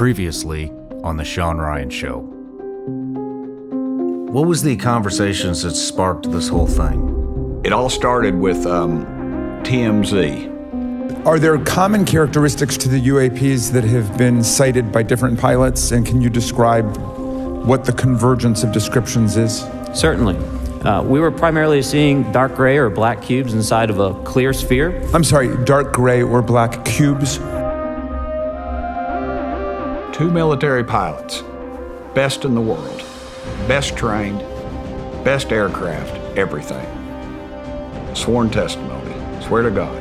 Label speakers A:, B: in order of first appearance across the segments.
A: Previously on the Shawn Ryan Show. What was the conversations that sparked this whole thing?
B: It all started with TMZ.
C: Are there common characteristics to the UAPs that have been cited by different pilots, and can you describe what the convergence of descriptions is?
D: Certainly. We were primarily seeing dark gray or black cubes inside of a clear sphere.
C: I'm sorry, dark gray or black cubes?
B: 2 military pilots, best in the world, best trained, best aircraft, everything. Sworn testimony, swear to God,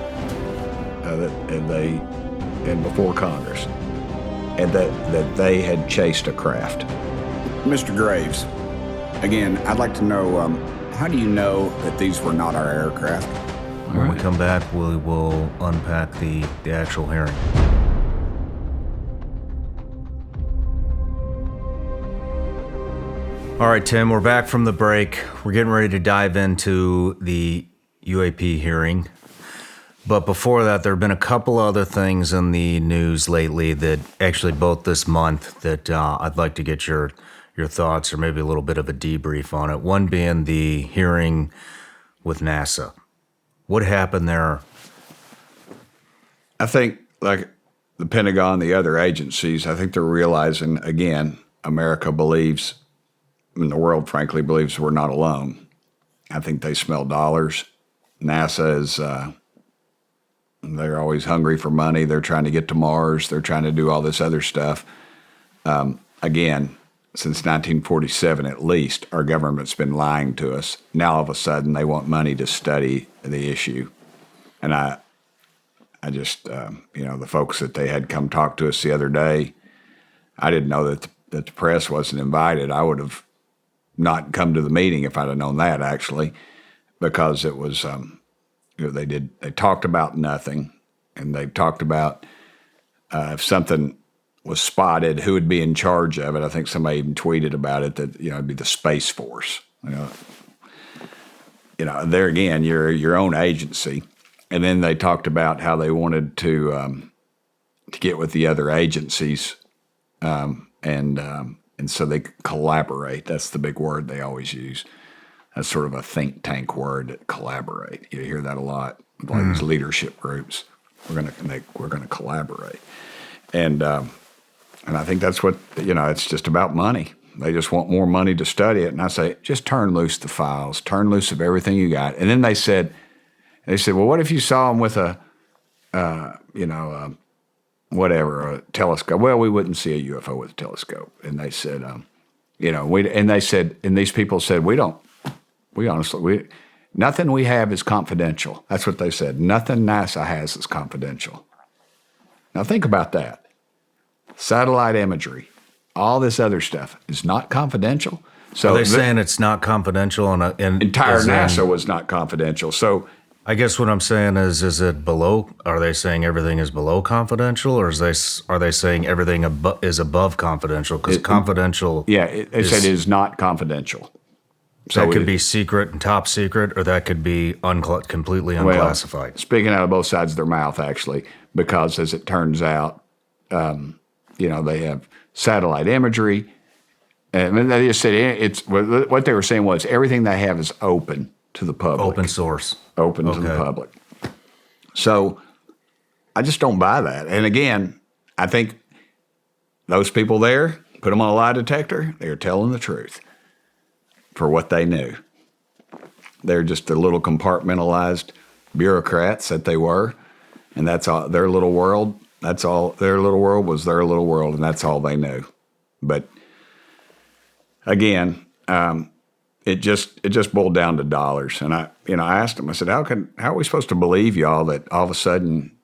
B: and before Congress, and that they had chased a craft.
E: Mr. Graves, again, I'd like to know, how do you know that these were not our aircraft?
A: When we come back, we will unpack the actual hearing. All right, Tim, we're back from the break. We're getting ready to dive into the UAP hearing. But before that, there have been a couple other things in the news lately that actually both this month that I'd like to get your thoughts or maybe a little bit of a debrief on it. One being the hearing with NASA. What happened there?
B: I think, like the Pentagon, the other agencies, I think they're realizing, again, America believes, and the world, frankly, believes we're not alone. I think they smell dollars. NASA is, they're always hungry for money. They're trying to get to Mars. They're trying to do all this other stuff. Again, since 1947 at least, our government's been lying to us. Now all of a sudden they want money to study the issue. And I just, the folks that they had come talk to us the other day, I didn't know that the press wasn't invited. I would have not come to the meeting if I'd have known that, actually, because it was, they talked about nothing, and they talked about if something was spotted, who would be in charge of it. I think somebody even tweeted about it that, it'd be the Space Force. There again, you're your own agency. And then they talked about how they wanted to get with the other agencies, and so they collaborate. That's the big word they always use. That's sort of a think tank word, collaborate. You hear that a lot, like these leadership groups. We're gonna collaborate, and I think that's what it's just about money. They just want more money to study it, and I say, just turn loose the files, turn loose of everything you got. And then they said, well, what if you saw them with a telescope? Well, we wouldn't see a UFO with a telescope. And they said, and these people said, nothing we have is confidential. That's what they said. Nothing NASA has is confidential. Now think about that. Satellite imagery, all this other stuff is not confidential. So
A: are they saying it's not confidential? And
B: entire NASA was not confidential. So
A: I guess what I'm saying is it below? Are they saying everything is below confidential, or are they saying everything is above confidential? Because confidential,
B: it said it is not confidential.
A: So that could be secret and top secret, or that could be completely unclassified.
B: Well, speaking out of both sides of their mouth, actually, because as it turns out, they have satellite imagery, and they just said it's what they were saying was everything they have is open to the public.
A: Open source.
B: Open to the public. So I just don't buy that. And again, I think those people there, put them on a lie detector, they're telling the truth for what they knew. They're just the little compartmentalized bureaucrats that they were, and that's all their little world. That's all their little world was their little world, and that's all they knew. But again, it just boiled down to dollars. And I asked them, I said, how are we supposed to believe y'all that all of a sudden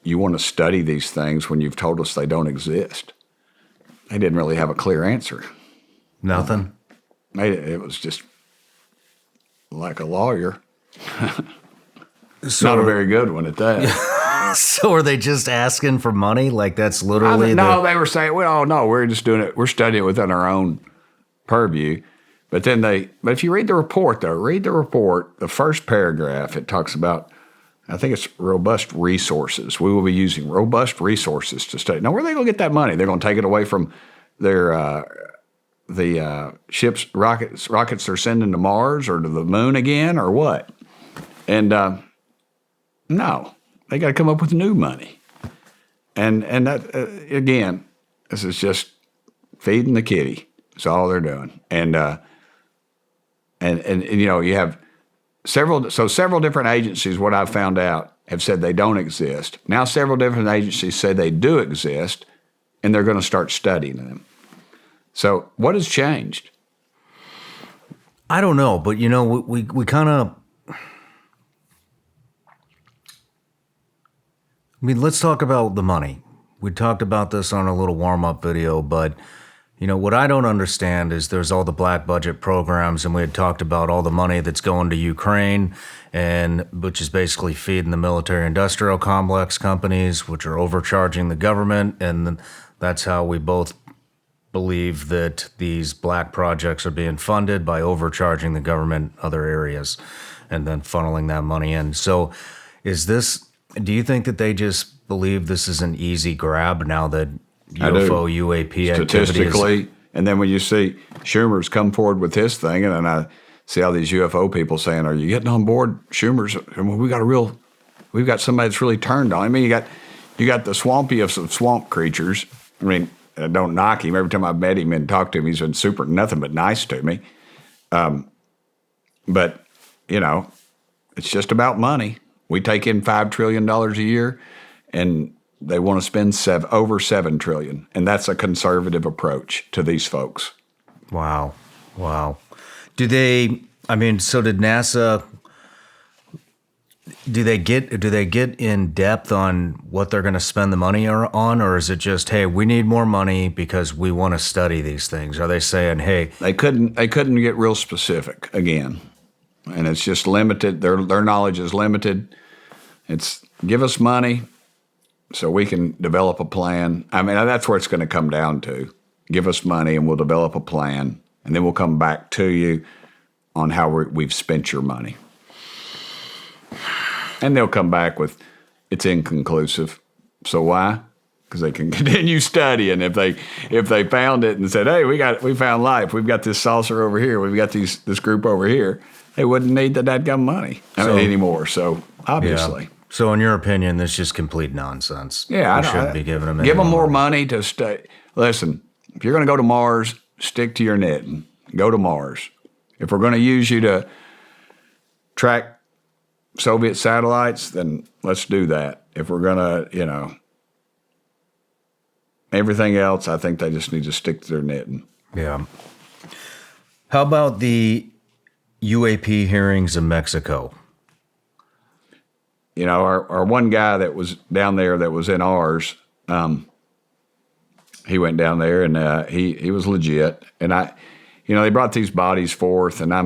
B: you want to study these things when you've told us they don't exist? They didn't really have a clear answer.
A: Nothing?
B: It was just like a lawyer.
A: So,
B: not a very good one at that.
A: So are they just asking for money? Like that's literally
B: No, they were saying, well, no, we're just doing it. We're studying it within our own purview. But then but if you read the report, though, the first paragraph, it talks about I think it's robust resources. We will be using robust resources to study. Now, where are they going to get that money? They're going to take it away from their ships, rockets they're sending to Mars or to the moon again, or what? And no, they got to come up with new money. And that again, this is just feeding the kitty. That's all they're doing. And you know, you have several different agencies, what I've found out, have said they don't exist. Now several different agencies say they do exist, and they're going to start studying them. So what has changed?
A: I don't know, but you know, we kind of, I mean, let's talk about the money. We talked about this on a little warm-up video, but you know, what I don't understand is there's all the black budget programs, and we had talked about all the money that's going to Ukraine, and which is basically feeding the military-industrial complex companies, which are overcharging the government, and that's how we both believe that these black projects are being funded, by overcharging the government other areas and then funneling that money in. So do you think that they just believe this is an easy grab now that UFO, UAP
B: statistically, and then when you see Schumer's come forward with his thing, and then I see all these UFO people saying, "Are you getting on board, Schumer's? We've got somebody that's really turned on." I mean, you got the swampiest of swamp creatures. I mean, I don't knock him. Every time I've met him and talked to him, he's been nothing but nice to me. But you know, it's just about money. We take in $5 trillion a year, and they want to spend over $7 trillion, and that's a conservative approach to these folks.
A: Wow. So did NASA? Do they get in depth on what they're going to spend the money on, or is it just, hey, we need more money because we want to study these things? Are they saying, hey,
B: they couldn't get real specific again, and it's just limited. Their knowledge is limited. It's give us money so we can develop a plan. I mean, that's where it's going to come down to. Give us money and we'll develop a plan, and then we'll come back to you on how we've spent your money. And they'll come back with, it's inconclusive. So why? Because they can continue studying. If they found it and said, hey, we found life, we've got this saucer over here, we've got this group over here, they wouldn't need the dadgum money anymore. So obviously.
A: Yeah. So in your opinion, this is just complete nonsense.
B: Yeah,
A: we shouldn't be giving them
B: give them more money to stay. Listen, if you're going to go to Mars, stick to your knitting. Go to Mars. If we're going to use you to track Soviet satellites, then let's do that. If we're going to, everything else, I think they just need to stick to their knitting.
A: Yeah. How about the UAP hearings in Mexico?
B: You know, our one guy that was down there that was in ours, he went down there and he was legit. And they brought these bodies forth, and I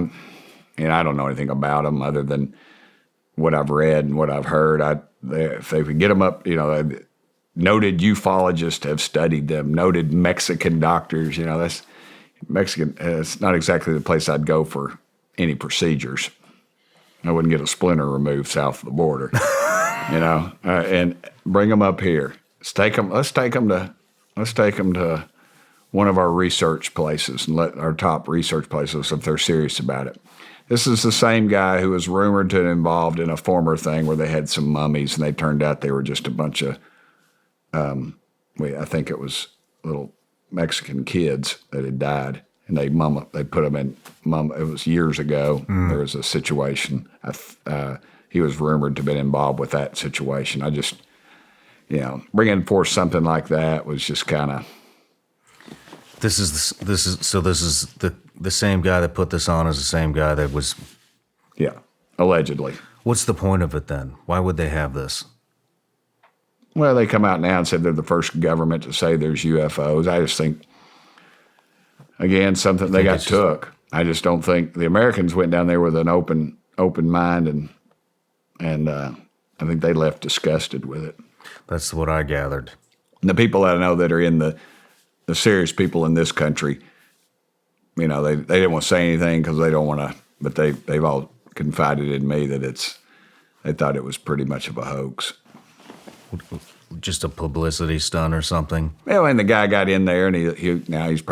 B: don't know anything about them other than what I've read and what I've heard. If they could get them up, noted ufologists have studied them, noted Mexican doctors. That's Mexican. It's not exactly the place I'd go for any procedures. I wouldn't get a splinter removed south of the border, and bring them up here. Let's take them to one of our research places and let our top research places if they're serious about it. This is the same guy who was rumored to have been involved in a former thing where they had some mummies and they turned out they were just a bunch of, I think it was little Mexican kids that had died. And they put them in it was years ago. There was a situation. He was rumored to have been involved with that situation. I just, bringing forth something like that was just kind of.
A: This is the same guy that put this on as the same guy that was.
B: Yeah, allegedly.
A: What's the point of it then? Why would they have this?
B: Well, they come out now and said they're the first government to say there's UFOs. I just think. Again, something they got took. I just don't think the Americans went down there with an open mind, and I think they left disgusted with it.
A: That's what I gathered.
B: And the people that I know that are in the serious people in this country, they didn't want to say anything because they don't want to, but they've all confided in me that they thought it was pretty much of a hoax.
A: Just a publicity stunt or something.
B: Well, and the guy got in there, and he's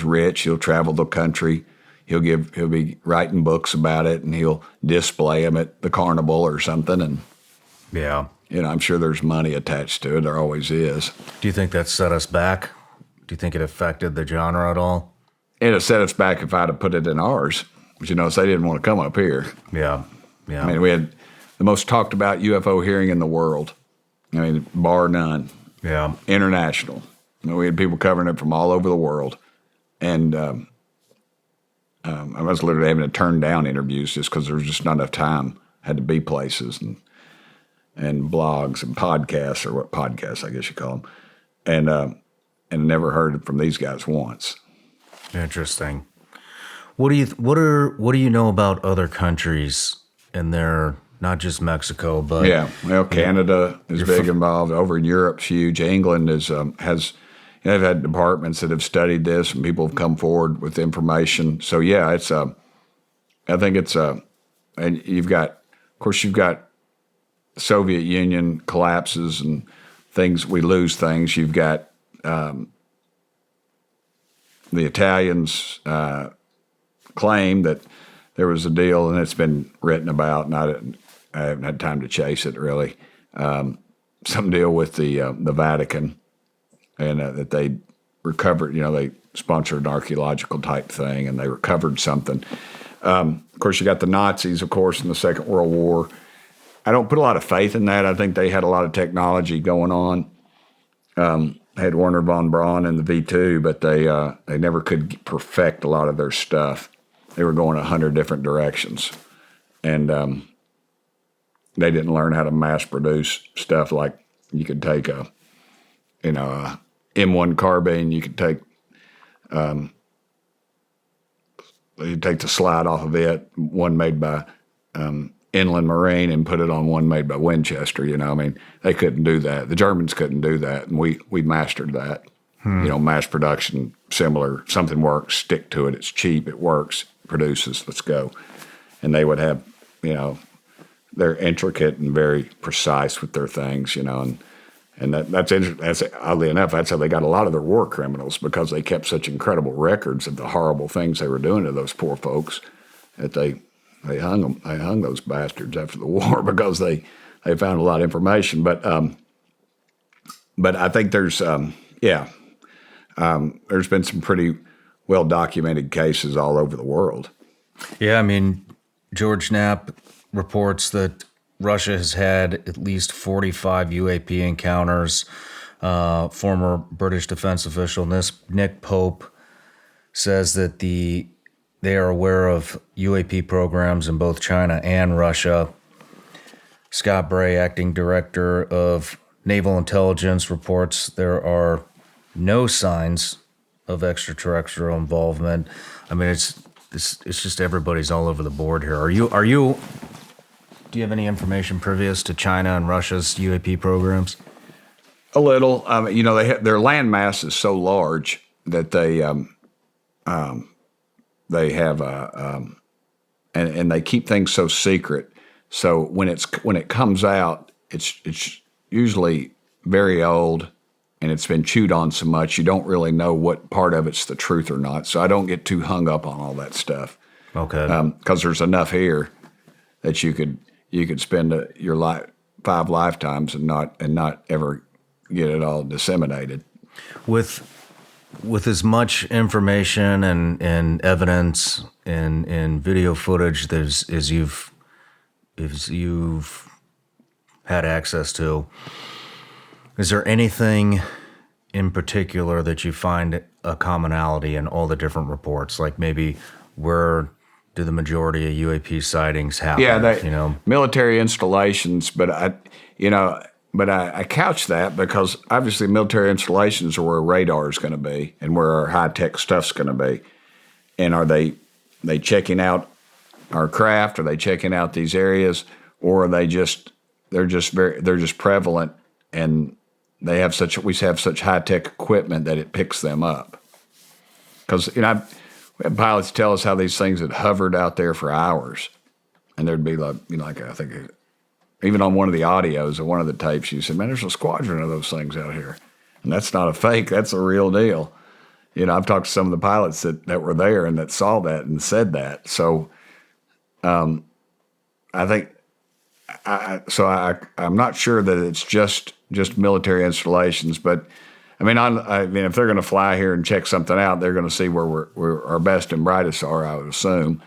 B: rich. He'll travel the country. He'll be writing books about it, and he'll display them at the carnival or something. And
A: yeah,
B: I'm sure there's money attached to it. There always is.
A: Do you think that set us back? Do you think it affected the genre at all?
B: It'd set us back if I'd have put it in ours. But so they didn't want to come up here.
A: Yeah.
B: I mean, we had the most talked about UFO hearing in the world. I mean, bar none.
A: Yeah.
B: International. We had people covering it from all over the world. And I was literally having to turn down interviews just because there was just not enough time. Had to be places and blogs and podcasts, or what podcasts I guess you call them. And never heard from these guys once.
A: Interesting. What do you know about other countries and their, not just Mexico, but
B: Canada is big involved. Over in Europe's huge. England has they've had departments that have studied this, and people have come forward with information. So yeah, it's I think it's and you've got Soviet Union collapses and things. We lose things. You've got the Italians claim that there was a deal, and it's been written about, and I haven't had time to chase it really. Some deal with the Vatican, and that they recovered. They sponsored an archaeological type thing, and they recovered something. Of course, you got the Nazis, of course, in the Second World War. I don't put a lot of faith in that. I think they had a lot of technology going on. They had Werner von Braun in the V2, but they never could perfect a lot of their stuff. They were going 100 different directions, and they didn't learn how to mass produce stuff like you could take a M1 carbine. You could take the slide off of it, one made by Inland Marine, and put it on one made by Winchester. They couldn't do that. The Germans couldn't do that, and we mastered that. Mass production, similar. Something works, stick to it. It's cheap. It works. Produces. Let's go. And they would have, they're intricate and very precise with their things. And that's interesting. That's, oddly enough, that's how they got a lot of their war criminals, because they kept such incredible records of the horrible things they were doing to those poor folks that they hung them. They hung those bastards after the war because they found a lot of information. But I think there's been some pretty well documented cases all over the world.
A: Yeah, George Knapp reports that Russia has had at least 45 UAP encounters. Former British defense official Nick Pope says that they are aware of UAP programs in both China and Russia. Scott Bray, acting director of Naval Intelligence, reports there are no signs of extraterrestrial involvement. It's just everybody's all over the board here. Do you have any information previous to China and Russia's UAP programs?
B: A little. Their land mass is so large that they have and they keep things so secret. So when it comes out, it's usually very old, and it's been chewed on so much you don't really know what part of it's the truth or not. So I don't get too hung up on all that stuff.
A: Okay.
B: Because there's enough here that you could spend your 5 lifetimes and not ever get it all disseminated.
A: With as much information and evidence and video footage as you've had access to, is there anything in particular that you find a commonality in all the different reports? Like maybe where do the majority of UAP sightings happen?
B: Yeah, military installations, but I couch that because obviously military installations are where radar is going to be and where our high-tech stuff's going to be. And are they checking out our craft? Are they checking out these areas, or are they're just prevalent, and we have such high-tech equipment that it picks them up? Because we had pilots tell us how these things had hovered out there for hours, and there'd be like, like I think even on one of the audios or one of the tapes, you said, man, there's a squadron of those things out here. And that's not a fake, that's a real deal. I've talked to some of the pilots that were there and that saw that and said that. So I think, I'm not sure that it's just military installations, but I mean, if they're going to fly here and check something out, they're going to see where our best and brightest are, I would assume,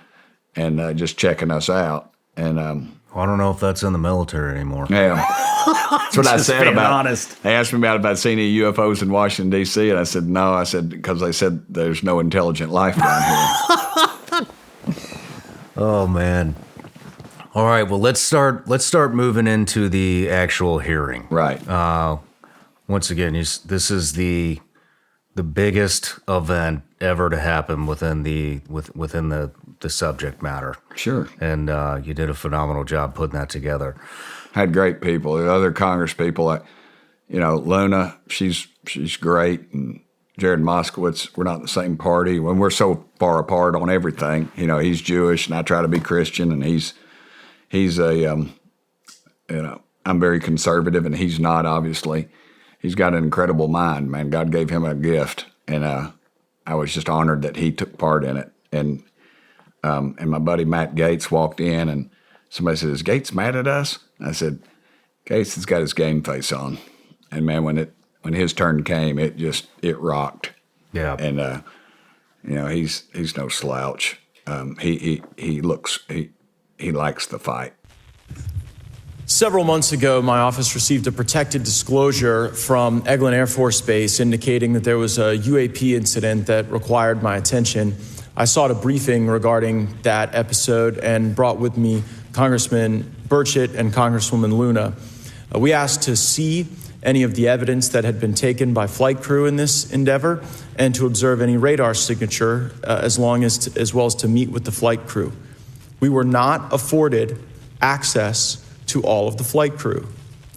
B: and just checking us out. And
A: I don't know if that's in the military anymore.
B: Yeah, that's what I said
A: being
B: about.
A: honest.
B: They asked me about seeing any UFOs in Washington D.C., and I said no. I said because they said there's no intelligent life down here.
A: Oh man. All right. Well, let's start moving into the actual hearing.
B: Right.
A: Once again, this is the biggest event ever to happen within the subject matter.
B: Sure.
A: And you did a phenomenal job putting that together.
B: Had great people. The other Congress people, Luna, she's great, and Jared Moskowitz. We're not in the same party. When we're so far apart on everything, he's Jewish, and I try to be Christian, and he's I'm very conservative, and he's not, obviously. He's got an incredible mind, man. God gave him a gift, and I was just honored that he took part in it. And my buddy Matt Gaetz walked in, and somebody said, "Is Gaetz mad at us?" I said, "Gaetz has got his game face on." And man, when his turn came, it rocked.
A: Yeah.
B: And he's no slouch. He likes the fight.
F: Several months ago, my office received a protected disclosure from Eglin Air Force Base indicating that there was a UAP incident that required my attention. I sought a briefing regarding that episode and brought with me Congressman Burchett and Congresswoman Luna. We asked to see any of the evidence that had been taken by flight crew in this endeavor and to observe any radar signature as well as to meet with the flight crew. We were not afforded access to all of the flight crew.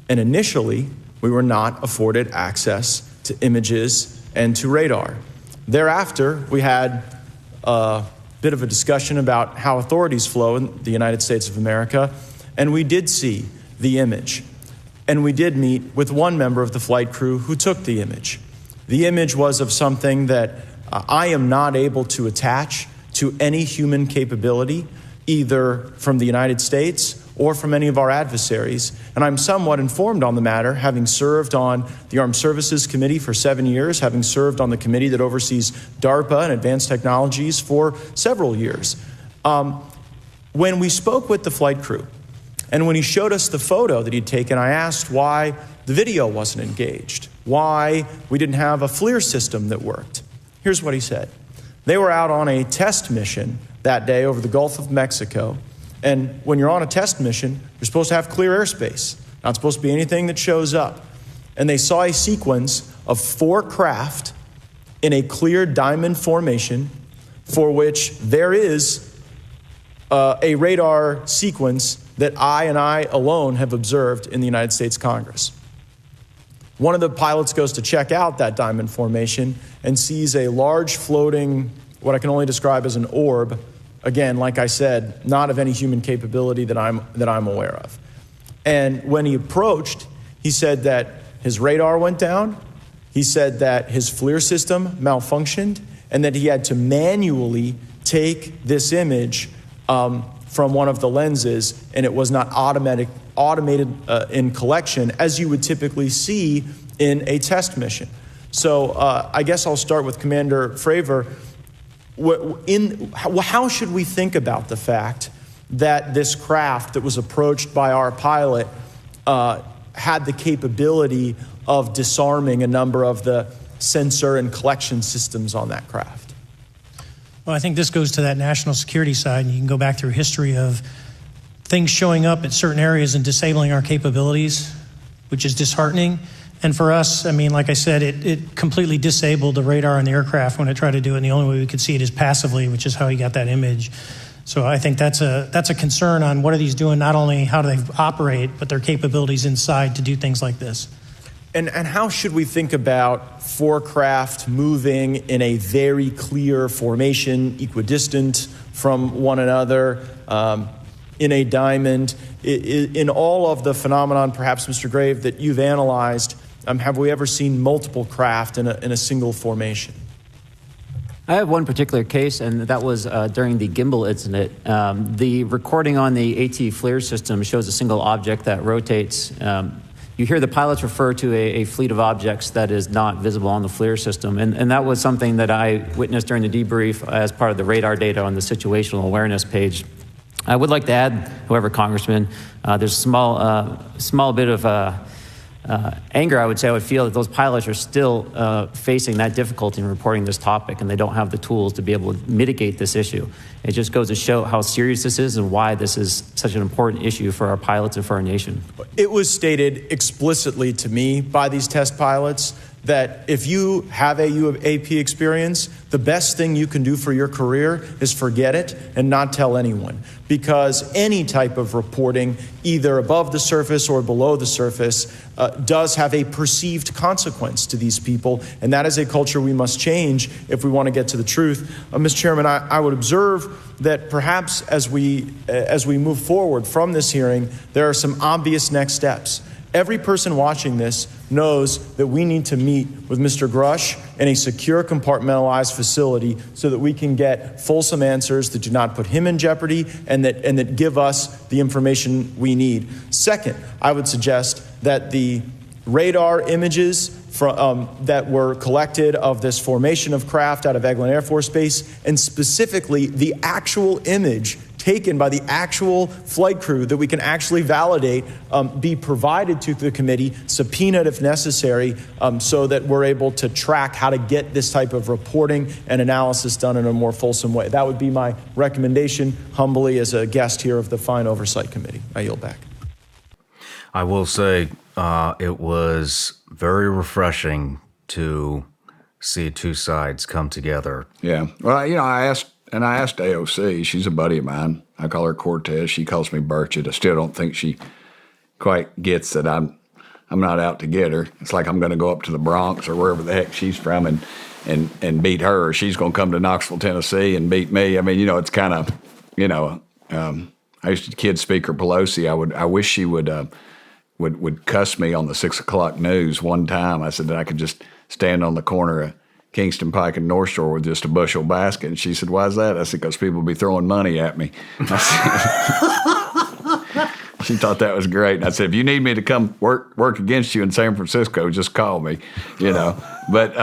F: And initially, we were not afforded access to images and to radar. Thereafter, we had a bit of a discussion about how authorities flow in the United States of America, and we did see the image. And we did meet with one member of the flight crew who took the image. The image was of something that I am not able to attach to any human capability, either from the United States or from any of our adversaries. And I'm somewhat informed on the matter, having served on the Armed Services Committee for 7 years, having served on the committee that oversees DARPA and advanced technologies for several years. When we spoke with the flight crew, and when he showed us the photo that he'd taken, I asked why the video wasn't engaged, why we didn't have a FLIR system that worked. Here's what he said. They were out on a test mission that day over the Gulf of Mexico. And when you're on a test mission, you're supposed to have clear airspace. Not supposed to be anything that shows up. And they saw a sequence of 4 craft in a clear diamond formation for which there is a radar sequence that I alone have observed in the United States Congress. One of the pilots goes to check out that diamond formation and sees a large floating, what I can only describe as an orb. Again, like I said, not of any human capability that I'm aware of. And when he approached, he said that his radar went down. He said that his FLIR system malfunctioned and that he had to manually take this image from one of the lenses, and it was not automated in collection as you would typically see in a test mission. So I guess I'll start with Commander Fravor. How should we think about the fact that this craft that was approached by our pilot had the capability of disarming a number of the sensor and collection systems on that craft?
G: Well, I think this goes to that national security side, and you can go back through history of things showing up at certain areas and disabling our capabilities, which is disheartening. And for us, I mean, like I said, it completely disabled the radar on the aircraft when it tried to do it, and the only way we could see it is passively, which is how he got that image. So I think that's a concern on what are these doing, not only how do they operate, but their capabilities inside to do things like this.
F: And how should we think about 4 craft moving in a very clear formation, equidistant from one another? in a diamond, in all of the phenomenon, perhaps, Mr. Grave, that you've analyzed, have we ever seen multiple craft in a single formation?
D: I have one particular case, and that was during the gimbal incident. The recording on the AT FLIR system shows a single object that rotates. You hear the pilots refer to a fleet of objects that is not visible on the FLIR system. And that was something that I witnessed during the debrief as part of the radar data on the situational awareness page. I would like to add, however, Congressman, there's a small bit of anger, I would say. I would feel that those pilots are still facing that difficulty in reporting this topic, and they don't have the tools to be able to mitigate this issue. It just goes to show how serious this is and why this is such an important issue for our pilots and for our nation.
F: It was stated explicitly to me by these test pilots that if you have a UAP experience, the best thing you can do for your career is forget it and not tell anyone. Because any type of reporting, either above the surface or below the surface, does have a perceived consequence to these people. And that is a culture we must change if we want to get to the truth. Mr. Chairman, I would observe that perhaps as we move forward from this hearing, there are some obvious next steps. Every person watching this knows that we need to meet with Mr. Grusch in a secure, compartmentalized facility so that we can get fulsome answers that do not put him in jeopardy and that give us the information we need. Second, I would suggest that the radar images that were collected of this formation of craft out of Eglin Air Force Base, and specifically the actual image taken by the actual flight crew that we can actually validate, be provided to the committee, subpoenaed if necessary, so that we're able to track how to get this type of reporting and analysis done in a more fulsome way. That would be my recommendation, humbly, as a guest here of the Fine Oversight Committee. I yield back.
A: I will say it was very refreshing to see two sides come together.
B: Yeah. Well, I asked AOC. She's a buddy of mine. I call her Cortez. She calls me Burchett. I still don't think she quite gets that I'm not out to get her. It's like I'm going to go up to the Bronx or wherever the heck she's from and beat her. Or she's going to come to Knoxville, Tennessee and beat me. I mean, it's kind of, I used to kid Speaker Pelosi. I wish she would cuss me on the 6 o'clock news one time. I said that I could just stand on the corner of Kingston Pike and North Shore with just a bushel basket. And she said, "Why is that?" I said, "Because people be throwing money at me." She thought that was great. And I said, "If you need me to come work against you in San Francisco, just call me." But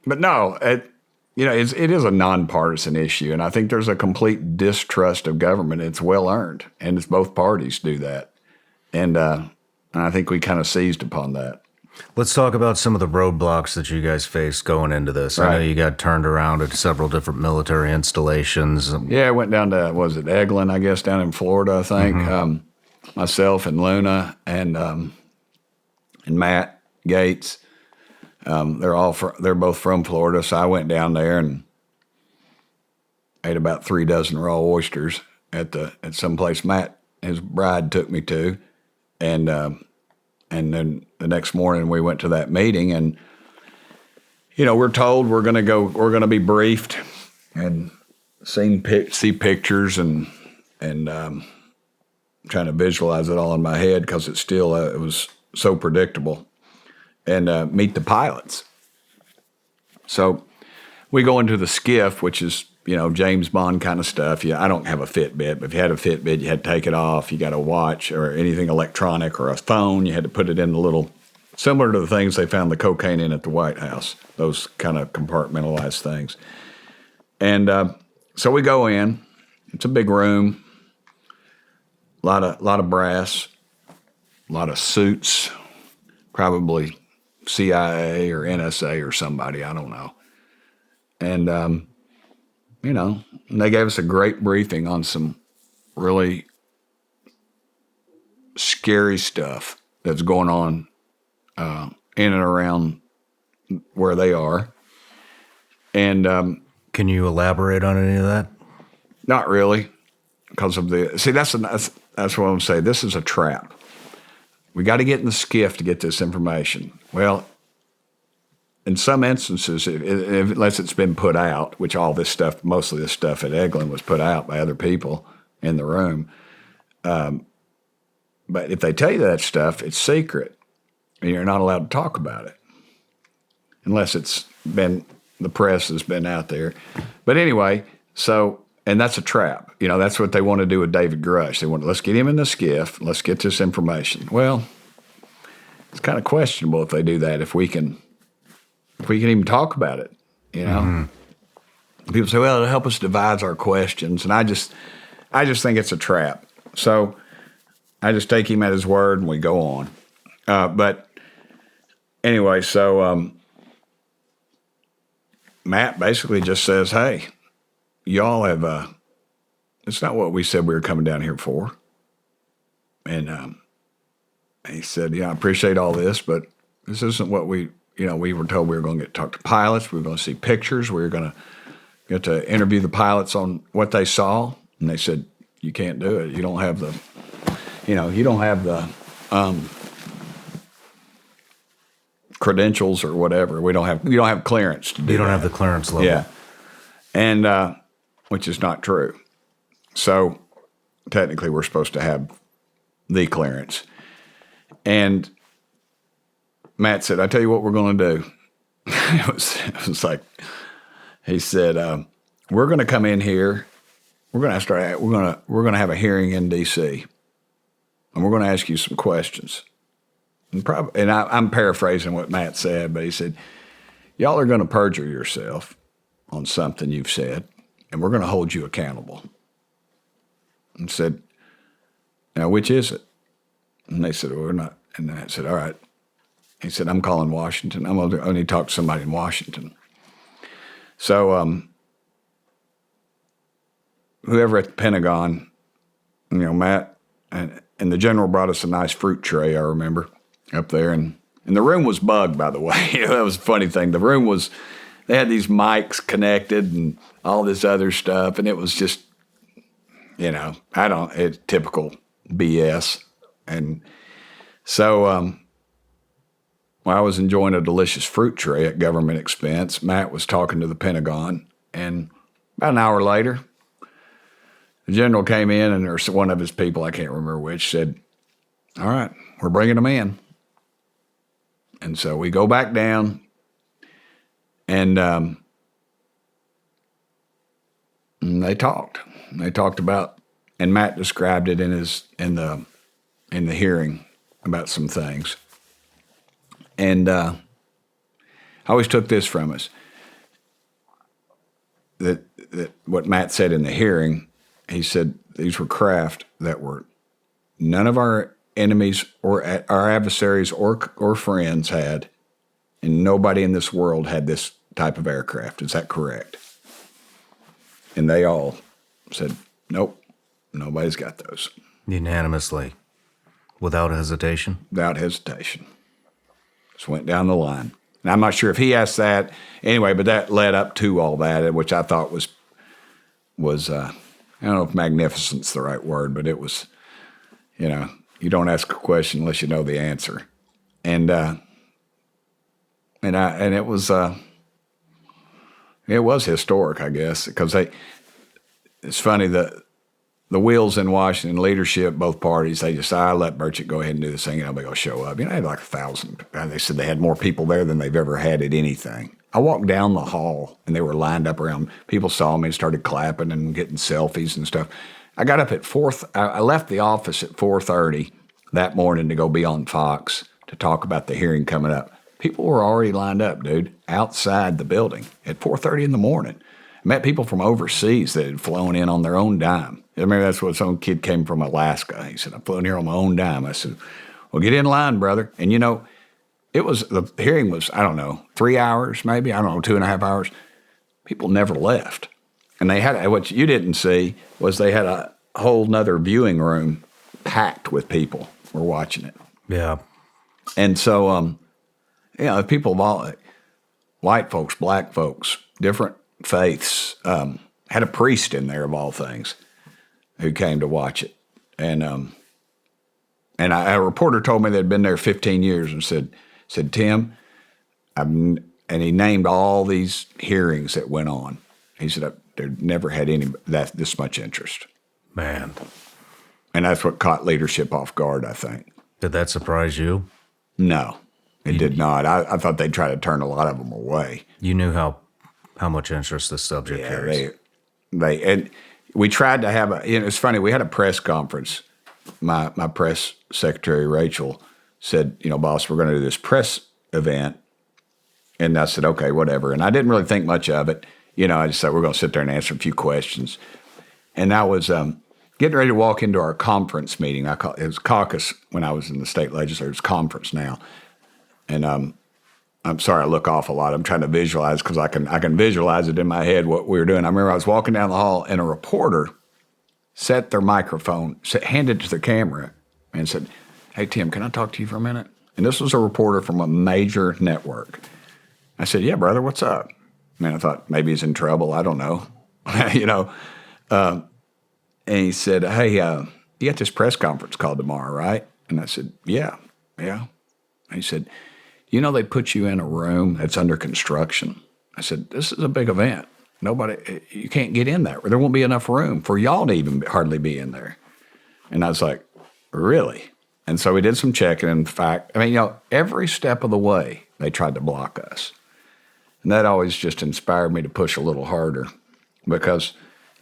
B: no, it is a nonpartisan issue, and I think there's a complete distrust of government. It's well earned, and it's both parties do that, and I think we kind of seized upon that.
A: Let's talk about some of the roadblocks that you guys faced going into this.
B: Right.
A: I know you got turned around at several different military installations.
B: Yeah, I went down to, Eglin, I guess, down in Florida, I think.
A: Mm-hmm.
B: Myself and Luna and Matt Gaetz. They're both from Florida, so I went down there and ate about 3 dozen raw oysters at some place Matt, his bride, took me to, and then the next morning we went to that meeting, and we're told we're going to be briefed and see pictures and trying to visualize it all in my head because it was so predictable, and meet the pilots. So we go into the skiff, which is James Bond kind of stuff. I don't have a Fitbit, but if you had a Fitbit, you had to take it off. You got a watch or anything electronic or a phone, you had to put it in the little, similar to the things they found the cocaine in at the White House, those kind of compartmentalized things. And so we go in. It's a big room, a lot of brass, a lot of suits, probably CIA or NSA or somebody, I don't know. And and they gave us a great briefing on some really scary stuff that's going on in and around where they are. And
A: can you elaborate on any of that?
B: Not really, because of that's what I'm saying. This is a trap. We got to get in the skiff to get this information. Well, in some instances, unless it's been put out, which all this stuff, most of this stuff at Eglin was put out by other people in the room, But if they tell you that stuff, it's secret, and you're not allowed to talk about it unless it's been the press has been out there. But anyway, and that's a trap. You know, that's what they want to do with David Grusch. They want let's get him in the skiff. Let's get this information. Well, it's kind of questionable if they do that. If we can even talk about it, you know. People say, well, it'll help us devise our questions, and I just think it's a trap. So I just take him at his word, and we go on. But anyway, so Matt basically just says, hey, y'all have, it's not what we said we were coming down here for. And he said, yeah, I appreciate all this, but this isn't what we were told we were going to get to talk to pilots. We were going to see pictures. We were going to get to interview the pilots on what they saw. And they said, you can't do it. You don't have the credentials or whatever. You don't have clearance to do
A: You don't
B: that.
A: have the clearance level.
B: Yeah. And, which is not true. So technically we're supposed to have the clearance. And Matt said, I tell you what we're going to do. It was like, he said, we're going to come in here. We're going to have a hearing in D.C. and we're going to ask you some questions. And I'm paraphrasing what Matt said, but he said, y'all are going to perjure yourself on something you've said, and we're going to hold you accountable. And said, now, which is it? And they said, well, we're not. And I said, all right. He said, I'm calling Washington. I'm going to only talk to somebody in Washington. So whoever at the Pentagon, Matt and the general brought us a nice fruit tray, I remember, up there. And the room was bugged, by the way. That was a funny thing. The room was, they had these mics connected and all this other stuff. And it was just, it's typical BS. And so I was enjoying a delicious fruit tray at government expense. Matt was talking to the Pentagon. And about an hour later, the general came in, and there's one of his people, I can't remember which, said, all right, we're bringing them in. And so we go back down, and they talked. They talked about, and Matt described it in the hearing about some things. And I always took this from us, that what Matt said in the hearing, he said these were craft that were none of our enemies or our adversaries or friends had, and nobody in this world had this type of aircraft. Is that correct? And they all said, nope, nobody's got those.
A: Unanimously, without hesitation?
B: Without hesitation. Just went down the line. And I'm not sure if he asked that anyway, but that led up to all that, which I thought was I don't know if magnificent's the right word, but it was, you don't ask a question unless you know the answer. And it was historic, I guess, because it's funny, the wheels in Washington, leadership, both parties, they just, I let Burchett go ahead and do this thing, and nobody will show up. They had like 1,000. They said they had more people there than they've ever had at anything. I walked down the hall, and they were lined up around. People saw me and started clapping and getting selfies and stuff. I got up at I left the office at 4:30 that morning to go be on Fox to talk about the hearing coming up. People were already lined up, dude, outside the building at 4:30 in the morning. I met people from overseas that had flown in on their own dime. I remember that's what some kid came from Alaska. He said, I'm flown here on my own dime. I said, well, get in line, brother. And the hearing was, I don't know, 3 hours maybe, 2.5 hours. People never left. And they had, what you didn't see was they had a whole nother viewing room packed with people who were watching it.
A: Yeah.
B: And so, people of all, white folks, black folks, different faiths, had a priest in there of all things who came to watch it. And a reporter told me they'd been there 15 years and said, Tim, and he named all these hearings that went on. He said, they've never had this much interest.
A: Man.
B: And that's what caught leadership off guard, I think.
A: Did that surprise you?
B: No, it did not. I thought they'd try to turn a lot of them away.
A: You knew how much interest the subject carries.
B: And we tried to have it's funny, we had a press conference. My press secretary, Rachel, said, boss, we're going to do this press event. And I said, okay, whatever. And I didn't really think much of it. I just said, we're going to sit there and answer a few questions. And I was getting ready to walk into our conference meeting. It was caucus when I was in the state legislature. It's conference now. And I'm sorry I look off a lot. I'm trying to visualize because I can visualize it in my head what we were doing. I remember I was walking down the hall and a reporter set their microphone, handed it to the camera and said, hey, Tim, can I talk to you for a minute? And this was a reporter from a major network. I said, yeah, brother, what's up? I thought maybe he's in trouble. I don't know. And he said, hey, you got this press conference called tomorrow, right? And I said, yeah. And he said, they put you in a room that's under construction. I said, this is a big event. You can't get in there. There won't be enough room for y'all to even hardly be in there. And I was like, really? And so we did some checking. In fact, every step of the way, they tried to block us. And that always just inspired me to push a little harder because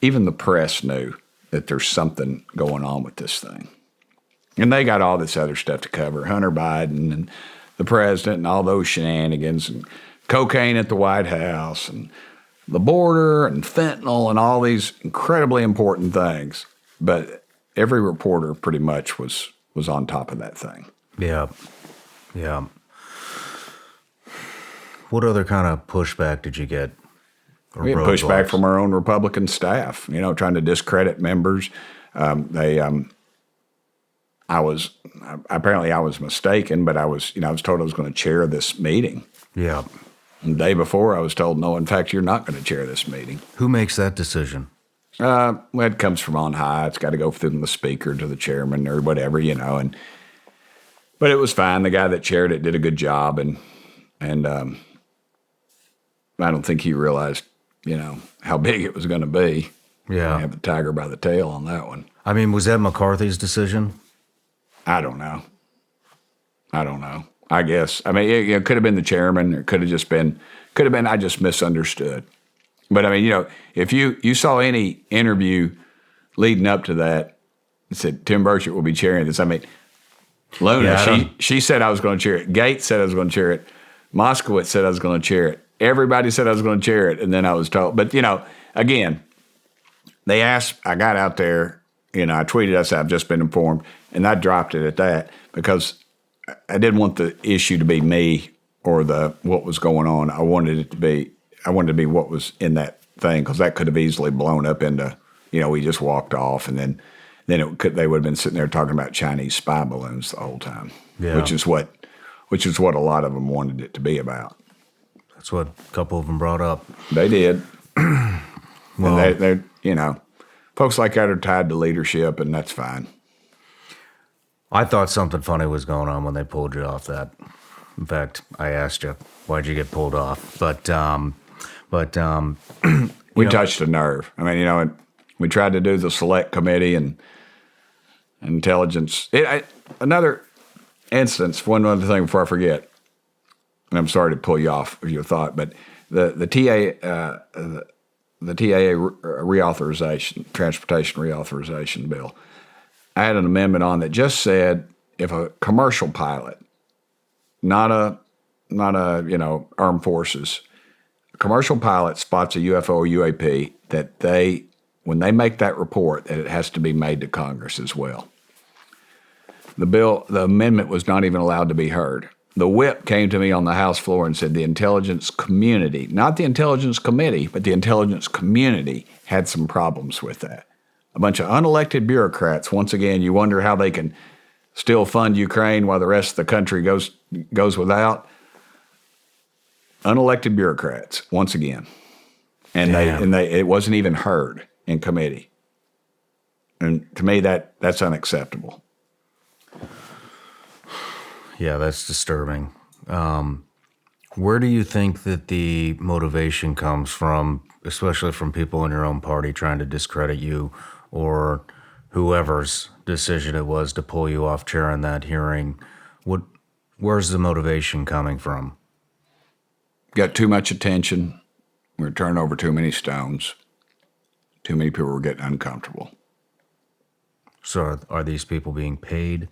B: even the press knew that there's something going on with this thing. And they got all this other stuff to cover, Hunter Biden and the president and all those shenanigans and cocaine at the White House and the border and fentanyl and all these incredibly important things. But every reporter pretty much was on top of that thing.
A: Yeah. What other kind of pushback did you get?
B: We had pushback from our own Republican staff, trying to discredit members. I was mistaken, but I was told I was going to chair this meeting.
A: Yeah.
B: And the day before, I was told, no, in fact, you're not going to chair this meeting.
A: Who makes that decision?
B: Well, it comes from on high. It's got to go from the speaker to the chairman or whatever, but it was fine. The guy that chaired it did a good job, and I don't think he realized, how big it was going to be.
A: Yeah.
B: Have the tiger by the tail on that one.
A: Was that McCarthy's decision?
B: I don't know. I guess. It could have been the chairman, or it could have been I just misunderstood. But if you saw any interview leading up to that, it said Tim Burchett will be chairing this. Luna, she said I was going to chair it. Gaetz said I was going to chair it. Moskowitz said I was going to chair it. Everybody said I was going to chair it, and then I was told. But, again, they asked, I got out there, I tweeted, I said, I've just been informed, and I dropped it at that because I didn't want the issue to be me or what was going on. I wanted to be what was in that thing because that could have easily blown up into, we just walked off, and then they would have been sitting there talking about Chinese spy balloons the whole time, which is what a lot of them wanted it to be about.
A: That's what a couple of them brought up.
B: They did.
A: Well,
B: and they're folks like that are tied to leadership, and that's fine.
A: I thought something funny was going on when they pulled you off that. In fact, I asked you, why'd you get pulled off? But
B: we touched a nerve. We tried to do the select committee and intelligence. Another instance, one other thing before I forget, and I'm sorry to pull you off of your thought, but the TAA reauthorization, transportation reauthorization bill, I had an amendment on that just said if a commercial pilot, not a armed forces, a commercial pilot spots a UFO or UAP, that when they make that report, that it has to be made to Congress as well. The amendment was not even allowed to be heard. The whip came to me on the House floor and said the intelligence community, not the intelligence committee, but the intelligence community had some problems with that. A bunch of unelected bureaucrats. Once again, you wonder how they can still fund Ukraine while the rest of the country goes without. Unelected bureaucrats, once again. And it wasn't even heard in committee. And to me, that's unacceptable.
A: Yeah, that's disturbing. Where do you think that the motivation comes from, especially from people in your own party trying to discredit you or whoever's decision it was to pull you off chair in that hearing, where's the motivation coming from?
B: Got too much attention. We were turning over too many stones. Too many people were getting uncomfortable.
A: So are these people being paid?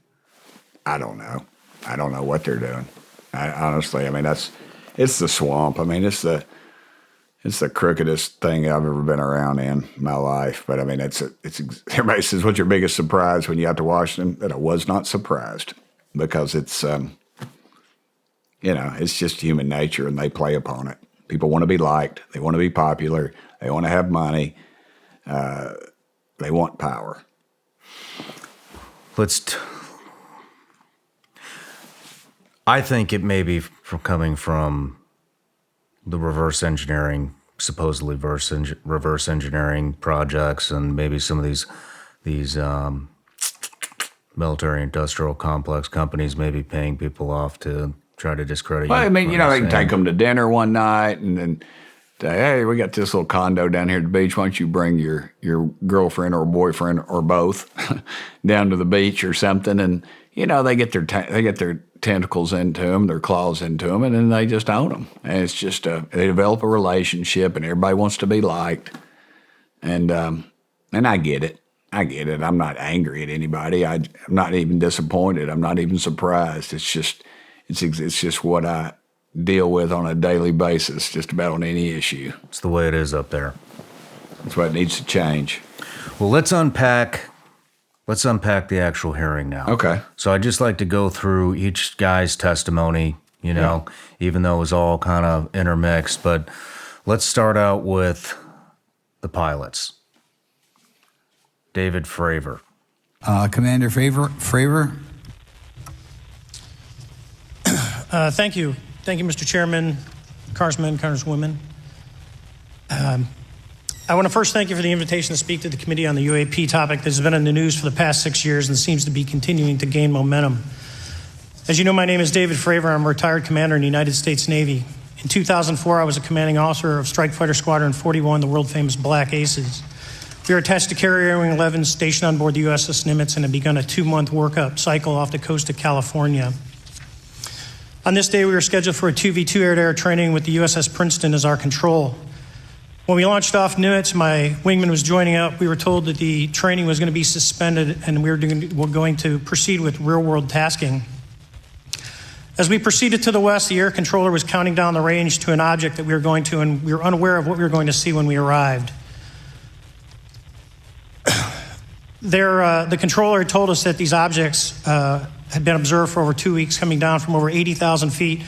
B: I don't know. I don't know what they're doing. Honestly, I mean, it's the swamp. I mean, it's the crookedest thing I've ever been around in my life. But I mean, everybody says, "What's your biggest surprise when you got to Washington?" That I was not surprised, because it's it's just human nature, and they play upon it. People want to be liked. They want to be popular. They want to have money. They want power.
A: I think it may be coming from the reverse engineering, supposedly reverse engineering projects, and maybe some of these military industrial complex companies may be paying people off to try to discredit.
B: Well, I mean, they can take them to dinner one night and then say, "Hey, we got this little condo down here at the beach. Why don't you bring your girlfriend or boyfriend or both down to the beach or something?" And they get their tentacles into them, their claws into them, and then they just own them. And it's just they develop a relationship, and everybody wants to be liked. And I get it. I'm not angry at anybody. I'm not even disappointed. I'm not even surprised. It's just what I deal with on a daily basis, just about on any issue.
A: It's the way it is up there.
B: That's why it needs to change.
A: Well, let's unpack the actual hearing now.
B: Okay.
A: So I'd just like to go through each guy's testimony, even though it was all kind of intermixed. But let's start out with the pilots. David Fravor.
H: Commander Fravor.
G: Thank you. Thank you, Mr. Chairman, Congressmen, Congresswomen. I want to first thank you for the invitation to speak to the committee on the UAP topic that has been in the news for the past 6 years and seems to be continuing to gain momentum. As you know, my name is David Fravor. I'm a retired commander in the United States Navy. In 2004, I was a commanding officer of Strike Fighter Squadron 41, the world-famous Black Aces. We were attached to Carrier Wing 11, stationed on board the USS Nimitz, and had begun a 2-month workup cycle off the coast of California. On this day, we were scheduled for a 2v2 air-to-air training with the USS Princeton as our control. When we launched off Nimitz, my wingman was joining up. We were told that the training was going to be suspended and we were going to proceed with real-world tasking. As we proceeded to the west, the air controller was counting down the range to an object that we were going to, and we were unaware of what we were going to see when we arrived. The controller had told us that these objects had been observed for over 2 weeks, coming down from over 80,000 feet,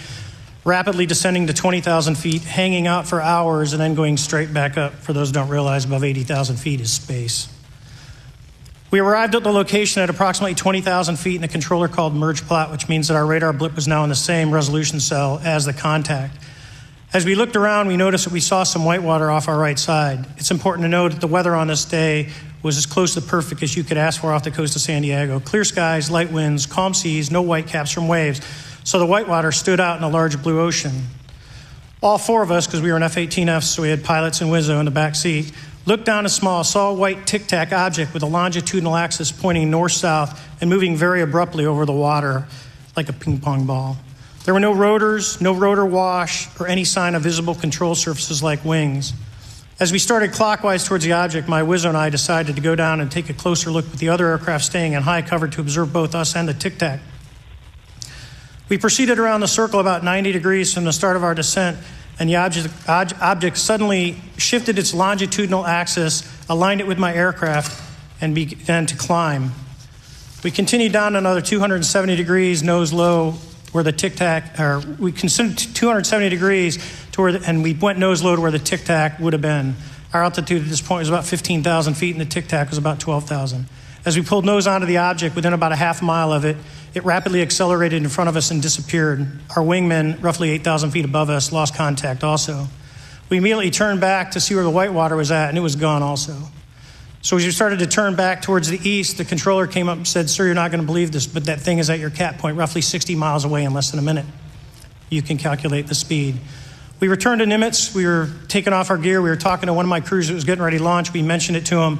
G: rapidly descending to 20,000 feet, hanging out for hours, and then going straight back up. For those who don't realize, above 80,000 feet is space. We arrived at the location at approximately 20,000 feet, and the controller called merge plot, which means that our radar blip was now in the same resolution cell as the contact. As we looked around, we noticed that we saw some whitewater off our right side. It's important to note that the weather on this day was as close to perfect as you could ask for off the coast of San Diego. Clear skies, light winds, calm seas, no whitecaps from waves. So the whitewater stood out in a large blue ocean. All 4 of us, because we were in F-18Fs, so we had pilots and Wizzo in the back seat, looked down and saw a white tic-tac object with a longitudinal axis pointing north-south and moving very abruptly over the water like a ping-pong ball. There were no rotors, no rotor wash, or any sign of visible control surfaces like wings. As we started clockwise towards the object, my Wizzo and I decided to go down and take a closer look with the other aircraft staying in high cover to observe both us and the tic-tac. We proceeded around the circle about 90 degrees from the start of our descent, and the object suddenly shifted its longitudinal axis, aligned it with my aircraft, and began to climb. We continued down another 270 degrees, nose low, where the tic-tac, or we considered 270 degrees to where, and we went nose low to where the tic-tac would have been. Our altitude at this point was about 15,000 feet, and the tic-tac was about 12,000. As we pulled nose onto the object, within about a half mile of it, it rapidly accelerated in front of us and disappeared. Our wingmen, roughly 8,000 feet above us, lost contact also. We immediately turned back to see where the whitewater was at, and it was gone also. So as we started to turn back towards the east, the controller came up and said, "Sir, you're not going to believe this, but that thing is at your cat point, roughly 60 miles away in less than a minute. You can calculate the speed." We returned to Nimitz. We were taking off our gear. We were talking to one of my crews that was getting ready to launch. We mentioned it to him.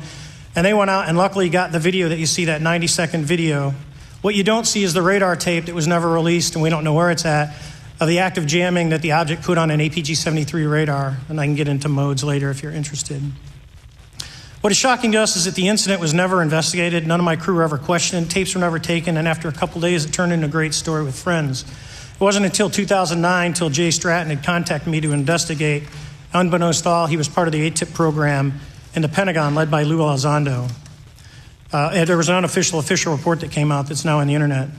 G: And they went out and luckily got the video that you see, that 90-second video. What you don't see is the radar tape that was never released, and we don't know where it's at, of the active jamming that the object put on an APG-73 radar. And I can get into modes later if you're interested. What is shocking to us is that the incident was never investigated. None of my crew were ever questioned. Tapes were never taken. And after a couple days, it turned into a great story with friends. It wasn't until 2009 until Jay Stratton had contacted me to investigate. Unbeknownst to all, he was part of the ATIP program in the Pentagon led by Lou Elizondo. And there was an official report that came out that's now on the internet.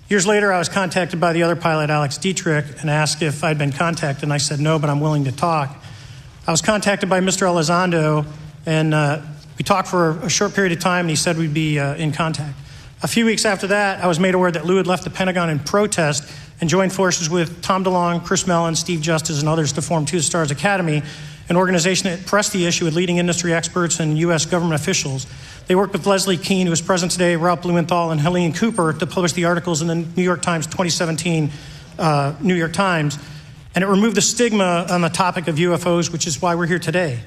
G: Years later, I was contacted by the other pilot, Alex Dietrich, and asked if I'd been contacted, and I said no, but I'm willing to talk. I was contacted by Mr. Elizondo, and we talked for a short period of time, and he said we'd be in contact. A few weeks after that, I was made aware that Lou had left the Pentagon in protest and joined forces with Tom DeLonge, Chris Mellon, Steve Justice, and others to form Two Stars Academy, an organization that pressed the issue with leading industry experts and U.S. government officials. They worked with Leslie Kean, who is present today, Ralph Blumenthal, and Helene Cooper to publish the articles in the New York Times 2017 New York Times. And it removed the stigma on the topic of UFOs, which is why we're here today.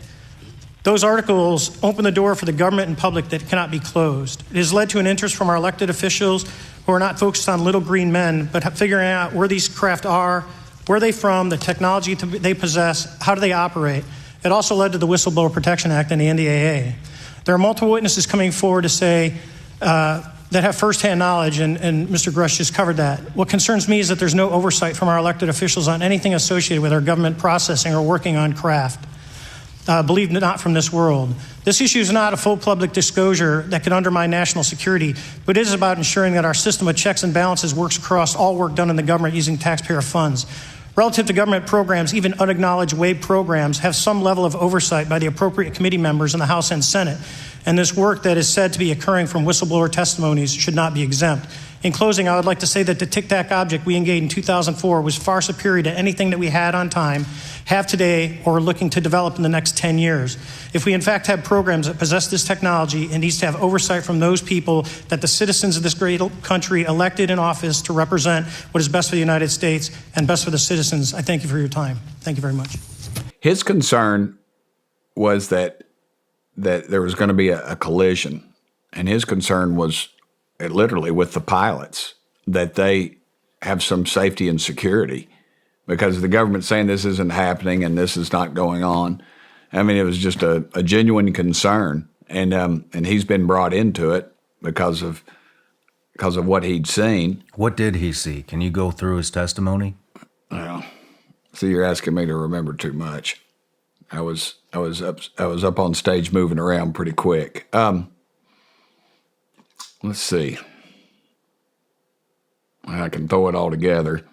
G: Those articles open the door for the government and public that cannot be closed. It has led to an interest from our elected officials who are not focused on little green men, but figuring out where these craft are, where are they from, the technology they possess, how do they operate. It also led to the Whistleblower Protection Act and the NDAA. There are multiple witnesses coming forward to say that have firsthand knowledge, and Mr. Grusch just covered that. What concerns me is that there's no oversight from our elected officials on anything associated with our government processing or working on craft. Believe it, not from this world. This issue is not a full public disclosure that could undermine national security, but it is about ensuring that our system of checks and balances works across all work done in the government using taxpayer funds. Relative to government programs, even unacknowledged WAVE programs have some level of oversight by the appropriate committee members in the House and Senate, and this work that is said to be occurring from whistleblower testimonies should not be exempt. In closing, I would like to say that the Tic Tac object we engaged in 2004 was far superior to anything that we had on time, have today, or are looking to develop in the next 10 years. If we in fact have programs that possess this technology, it needs to have oversight from those people that the citizens of this great country elected in office to represent what is best for the United States and best for the citizens. I thank you for your time. Thank you very much.
B: His concern was that there was going to be a collision, and his concern was literally with the pilots, that they have some safety and security, because the government's saying this isn't happening and this is not going on. I mean, it was just a genuine concern, and he's been brought into it because of what he'd seen.
A: What did he see? Can you go through his testimony?
B: Well, so you're asking me to remember too much. I was up on stage moving around pretty quick. Let's see. I can throw it all together.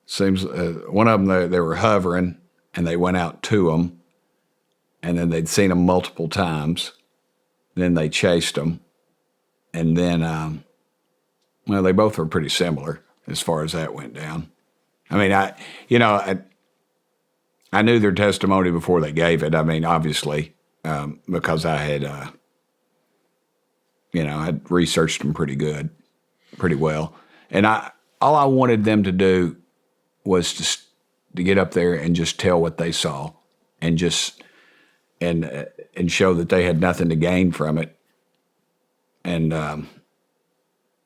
B: Seems one of them, they were hovering, and they went out to them, and then they'd seen them multiple times. Then they chased them, and then, well, they both were pretty similar as far as that went down. I mean, I knew their testimony before they gave it. I mean, obviously, because I had, I'd researched them pretty well. And all I wanted them to do was just to get up there and just tell what they saw, and and show that they had nothing to gain from it, and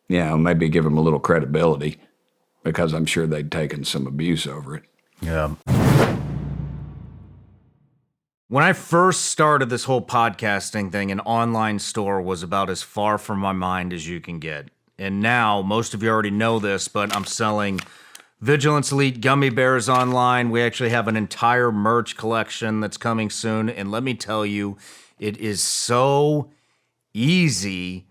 B: maybe give them a little credibility, because I'm sure they'd taken some abuse over it.
A: Yeah. When I first started this whole podcasting thing, an online store was about as far from my mind as you can get. And now, most of you already know this, but I'm selling Vigilance Elite gummy bears online. We actually have an entire merch collection that's coming soon. And let me tell you, it is so easy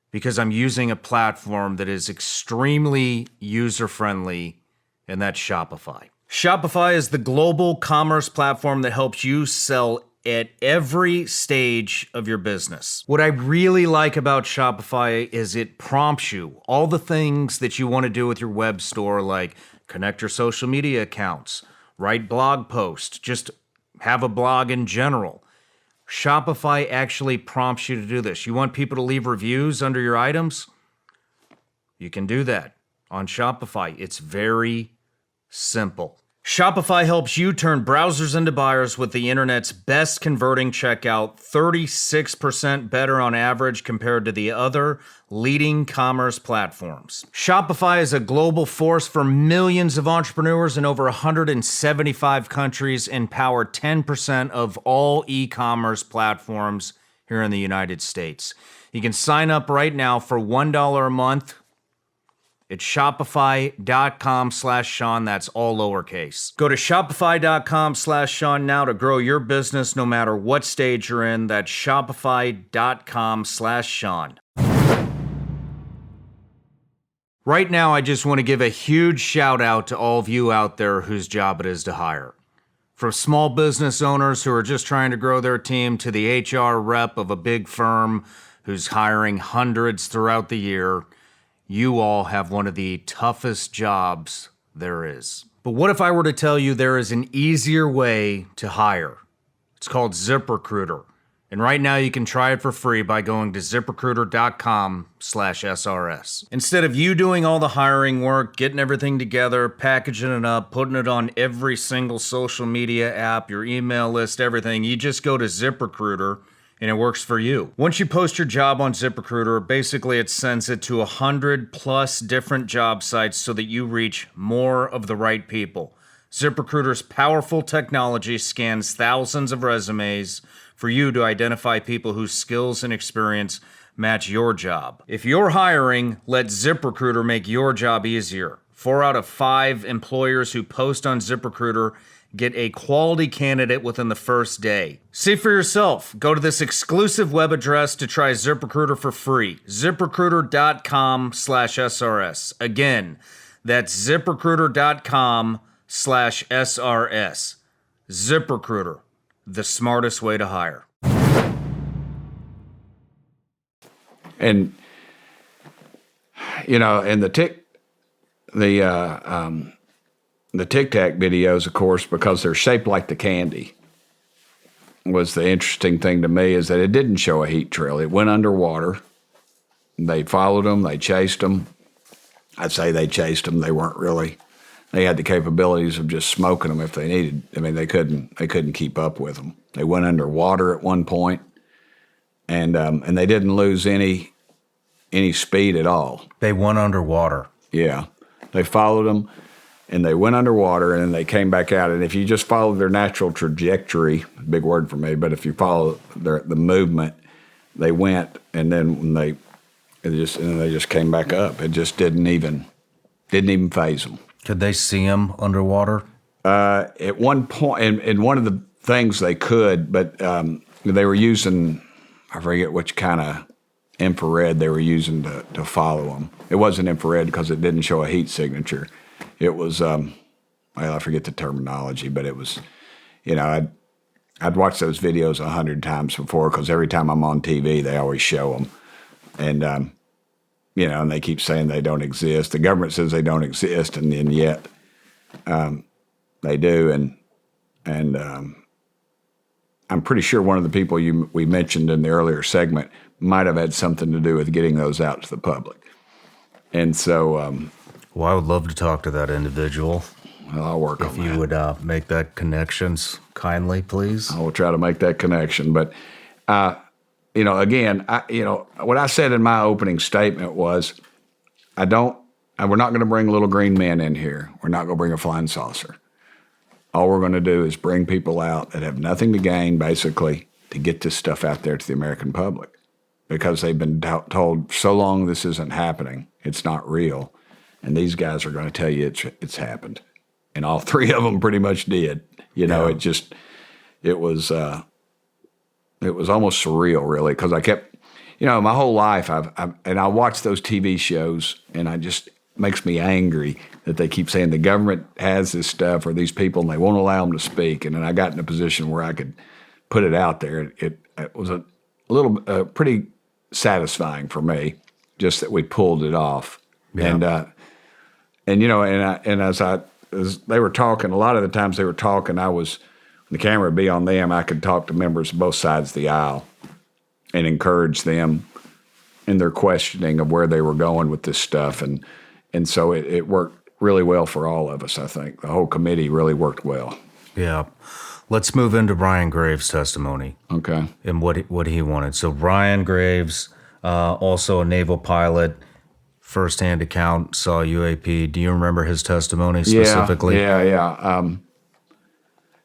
A: because I'm using a platform that is extremely user-friendly, and that's Shopify. Shopify is the global commerce platform that helps you sell at every stage of your business. What I really like about Shopify is it prompts you all the things that you want to do with your web store, like connect your social media accounts, write blog posts, just have a blog in general. Shopify actually prompts you to do this. You want people to leave reviews under your items? You can do that on Shopify. It's very simple. Shopify helps you turn browsers into buyers with the internet's best converting checkout, 36% better on average compared to the other leading commerce platforms. Shopify is a global force for millions of entrepreneurs in over 175 countries and power 10% of all e-commerce platforms here in the United States. You can sign up right now for $1 a month. It's shopify.com/Shawn. That's all lowercase. Go to shopify.com/Shawn now to grow your business no matter what stage you're in. That's shopify.com/Shawn. Right now, I just want to give a huge shout out to all of you out there whose job it is to hire. From small business owners who are just trying to grow their team to the HR rep of a big firm who's hiring hundreds throughout the year. You all have one of the toughest jobs there is. But what if I were to tell you there is an easier way to hire? It's called ZipRecruiter. And right now you can try it for free by going to ZipRecruiter.com/SRS. Instead of you doing all the hiring work, getting everything together, packaging it up, putting it on every single social media app, your email list, everything, you just go to ZipRecruiter and it works for you. Once you post your job on ZipRecruiter, basically it sends it to 100+ different job sites so that you reach more of the right people. ZipRecruiter's powerful technology scans thousands of resumes for you to identify people whose skills and experience match your job. If you're hiring, let ZipRecruiter make your job easier. 4 out of 5 employers who post on ZipRecruiter get a quality candidate within the first day. See for yourself. Go to this exclusive web address to try ZipRecruiter for free. ZipRecruiter.com/SRS. Again, that's ZipRecruiter.com/SRS. ZipRecruiter, the smartest way to hire.
B: And, you know, and the Tic Tac videos, of course, because they're shaped like the candy, was the interesting thing to me is that it didn't show a heat trail. It went underwater. They followed them. They chased them. I'd say they chased them. They weren't really. They had the capabilities of just smoking them if they needed. I mean, they couldn't keep up with them. They went underwater at one point, and they didn't lose any speed at all.
A: They went underwater.
B: Yeah, they followed them. And they went underwater, and then they came back out. And if you just follow their natural trajectory, big word for me, but if you follow the movement, they went, and then when they just came back up. It just didn't even faze them.
A: Could they see them underwater?
B: At one point, and one of the things they could, but they were using, I forget which kind of infrared they were using to follow them. It wasn't infrared because it didn't show a heat signature. It was, well, I forget the terminology, but it was, you know, I'd watched those videos 100 times before because every time I'm on TV, they always show them. And, you know, and they keep saying they don't exist. The government says they don't exist, and yet they do. And I'm pretty sure one of the people we mentioned in the earlier segment might have had something to do with getting those out to the public. And so...
A: well, I would love to talk to that individual.
B: Well, I'll work on that.
A: If you would make that connections kindly, please.
B: I will try to make that connection. But, you know, again, what I said in my opening statement was, we're not going to bring little green men in here. We're not going to bring a flying saucer. All we're going to do is bring people out that have nothing to gain, basically, to get this stuff out there to the American public. Because they've been told so long this isn't happening, it's not real. And these guys are going to tell you it's happened. And all 3 of them pretty much did. You know, yeah. It was almost surreal, really, because I kept, you know, my whole life, I watch those TV shows, and it makes me angry that they keep saying the government has this stuff or these people, and they won't allow them to speak. And then I got in a position where I could put it out there. It was a little pretty satisfying for me, just that we pulled it off. Yeah. And you know, and as they were talking, a lot of the times they were talking, the camera would be on them. I could talk to members of both sides of the aisle and encourage them in their questioning of where they were going with this stuff, and so it worked really well for all of us, I think. The whole committee really worked well.
A: Yeah. Let's move into Brian Graves' testimony.
B: Okay.
A: And what he wanted. So Brian Graves, also a naval pilot, firsthand account, saw UAP. Do you remember his testimony specifically?
B: Yeah.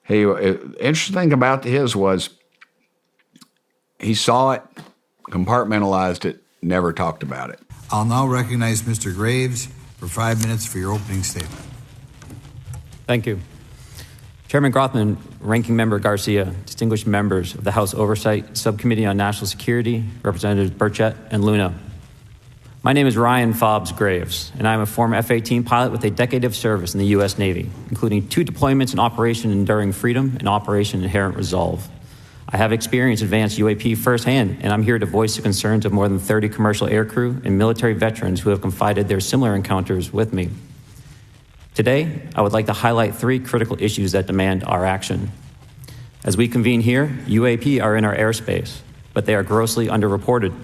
B: Interesting thing about his was he saw it, compartmentalized it, never talked about it.
H: I'll now recognize Mr. Graves for 5 minutes for your opening statement.
D: Thank you. Chairman Grothman, Ranking Member Garcia, distinguished members of the House Oversight Subcommittee on National Security, Representatives Burchett and Luna. My name is Ryan Fobbs Graves, and I'm a former F-18 pilot with a decade of service in the U.S. Navy, including 2 deployments in Operation Enduring Freedom and Operation Inherent Resolve. I have experienced advanced UAP firsthand, and I'm here to voice the concerns of more than 30 commercial aircrew and military veterans who have confided their similar encounters with me. Today, I would like to highlight 3 critical issues that demand our action. As we convene here, UAP are in our airspace, but they are grossly underreported.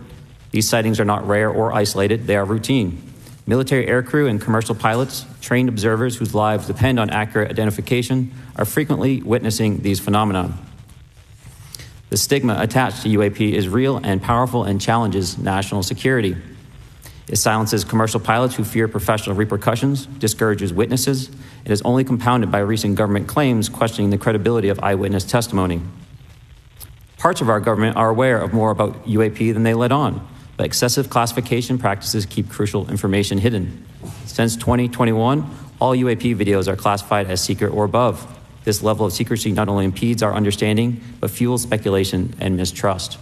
D: These sightings are not rare or isolated, they are routine. Military aircrew and commercial pilots, trained observers whose lives depend on accurate identification, are frequently witnessing these phenomena. The stigma attached to UAP is real and powerful and challenges national security. It silences commercial pilots who fear professional repercussions, discourages witnesses, and is only compounded by recent government claims questioning the credibility of eyewitness testimony. Parts of our government are aware of more about UAP than they let on, but excessive classification practices keep crucial information hidden. Since 2021, all UAP videos are classified as secret or above. This level of secrecy not only impedes our understanding, but fuels speculation and mistrust.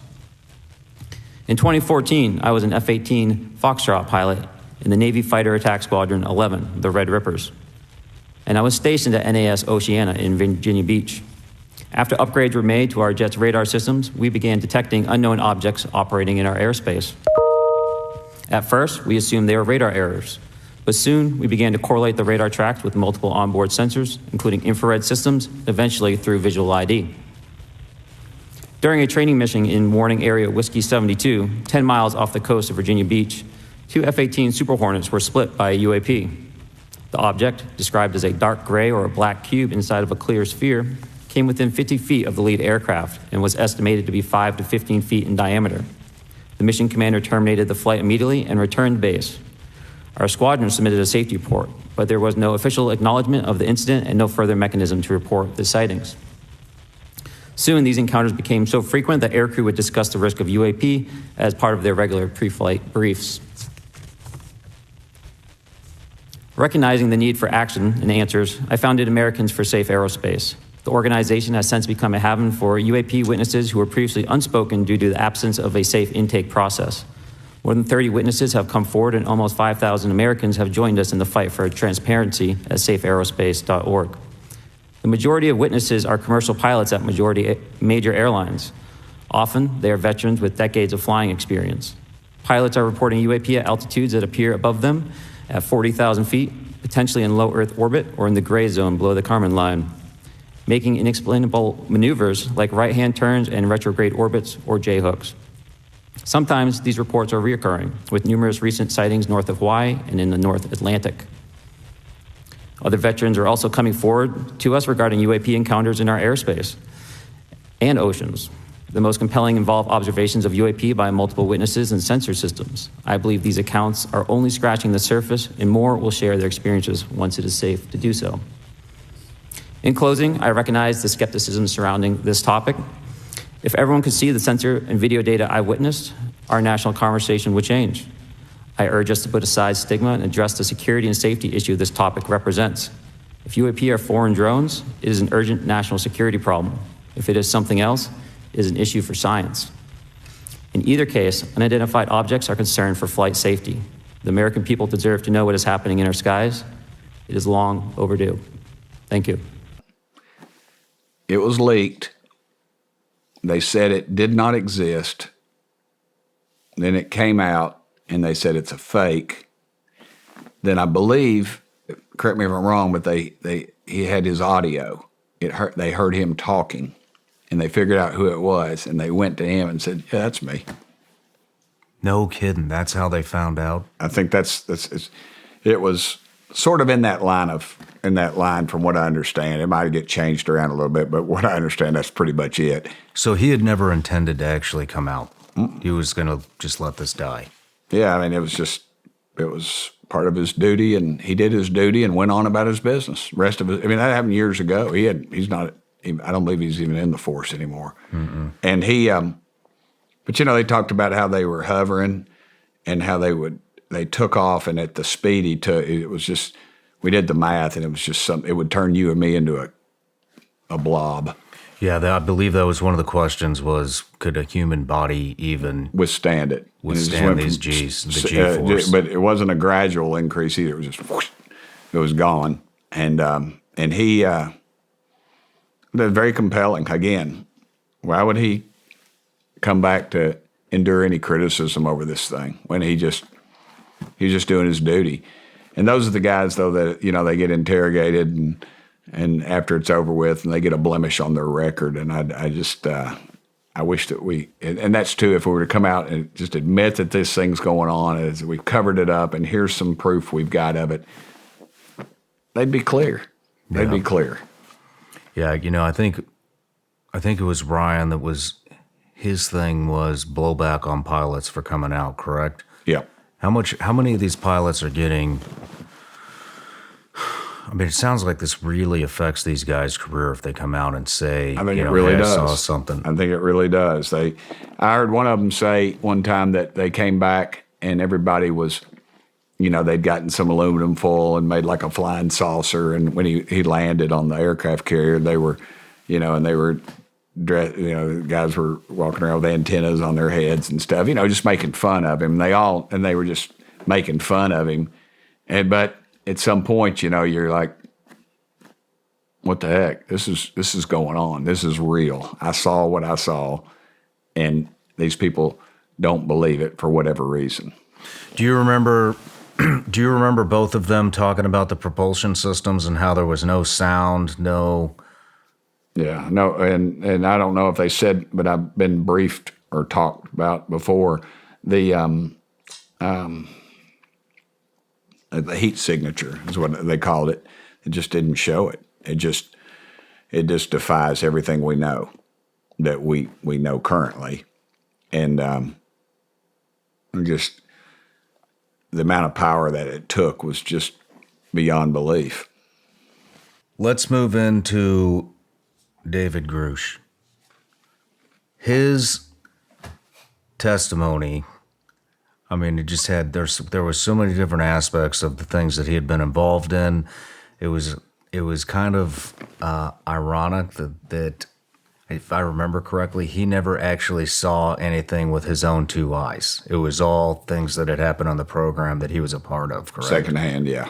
D: In 2014, I was an F-18 Foxtrot pilot in the Navy Fighter Attack Squadron 11, the Red Rippers. And I was stationed at NAS Oceana in Virginia Beach. After upgrades were made to our jet's radar systems, we began detecting unknown objects operating in our airspace. At first, we assumed they were radar errors, but soon we began to correlate the radar tracks with multiple onboard sensors, including infrared systems, eventually through visual ID. During a training mission in Warning Area Whiskey 72, 10 miles off the coast of Virginia Beach, 2 F-18 Super Hornets were split by a UAP. The object, described as a dark gray or a black cube inside of a clear sphere, came within 50 feet of the lead aircraft and was estimated to be 5 to 15 feet in diameter. The mission commander terminated the flight immediately and returned to base. Our squadron submitted a safety report, but there was no official acknowledgement of the incident and no further mechanism to report the sightings. Soon, these encounters became so frequent that aircrew would discuss the risk of UAP as part of their regular pre-flight briefs. Recognizing the need for action and answers, I founded Americans for Safe Aerospace. The organization has since become a haven for UAP witnesses who were previously unspoken due to the absence of a safe intake process. More than 30 witnesses have come forward, and almost 5,000 Americans have joined us in the fight for transparency at safeaerospace.org. The majority of witnesses are commercial pilots at major airlines. Often, they are veterans with decades of flying experience. Pilots are reporting UAP at altitudes that appear above them at 40,000 feet, potentially in low Earth orbit or in the gray zone below the Kármán line, making inexplainable maneuvers like right-hand turns and retrograde orbits or J-hooks. Sometimes these reports are reoccurring, with numerous recent sightings north of Hawaii and in the North Atlantic. Other veterans are also coming forward to us regarding UAP encounters in our airspace and oceans. The most compelling involve observations of UAP by multiple witnesses and sensor systems. I believe these accounts are only scratching the surface, and more will share their experiences once it is safe to do so. In closing, I recognize the skepticism surrounding this topic. If everyone could see the sensor and video data I witnessed, our national conversation would change. I urge us to put aside stigma and address the security and safety issue this topic represents. If UAP are foreign drones, it is an urgent national security problem. If it is something else, it is an issue for science. In either case, unidentified objects are concerned for flight safety. The American people deserve to know what is happening in our skies. It is long overdue. Thank you.
B: It was leaked. They said it did not exist. Then it came out, and they said it's a fake. Then I believe, correct me if I'm wrong, but he had his audio. They heard him talking, and they figured out who it was, and they went to him and said, "Yeah, that's me."
A: No kidding. That's how they found out.
B: I think it was sort of in that line from what I understand. It might get changed around a little bit, but what I understand, that's pretty much it.
A: So he had never intended to actually come out. He was going to just let this die.
B: Yeah, I mean, it was part of his duty, and he did his duty and went on about his business. Rest of it, I mean, that happened years ago. He's not, I don't believe he's even in the force anymore. Mm-mm. And but they talked about how they were hovering and how they took off, and at the speed he took, it was just, we did the math, and it was just something, it would turn you and me into a blob.
A: Yeah, I believe that was one of the questions was, could a human body even
B: wiststand it?
A: Withstand these G's, the G-force.
B: But it wasn't a gradual increase either. It was just, whoosh, it was gone. And he, very compelling. Again, why would he come back to endure any criticism over this thing when he's just doing his duty? And those are the guys, though, that, they get interrogated and after it's over with, and they get a blemish on their record. And I wish that and that's too, if we were to come out and just admit that this thing's going on, is we've covered it up, and here's some proof we've got of it, they'd be clear. They'd be clear.
A: Yeah, I think it was Ryan that was, his thing was blowback on pilots for coming out, correct?
B: Yeah.
A: How many of these pilots are getting, I mean, it sounds like this really affects these guys' career if they come out and say,
B: I think it really does.
A: I saw something.
B: I think it really does. I heard one of them say one time that they came back and everybody was, they'd gotten some aluminum foil and made like a flying saucer. And when he landed on the aircraft carrier, they were, and they were dressed, the guys were walking around with antennas on their heads and stuff, just making fun of him. They were just making fun of him. But at some point, you're like, what the heck? This is going on. This is real. I saw what I saw, and these people don't believe it for whatever reason.
A: Do you remember both of them talking about the propulsion systems and how there was no sound, no?
B: Yeah, no, and I don't know if they said, but I've been briefed or talked about before the heat signature is what they called it. It just didn't show it. It just defies everything we know that we know currently, and just the amount of power that it took was just beyond belief.
A: Let's move into David Grusch. His testimony, I mean, it just had, there was so many different aspects of the things that he had been involved in. It was kind of ironic that, if I remember correctly, he never actually saw anything with his own two eyes. It was all things that had happened on the program that he was a part of, correct?
B: Secondhand, yeah.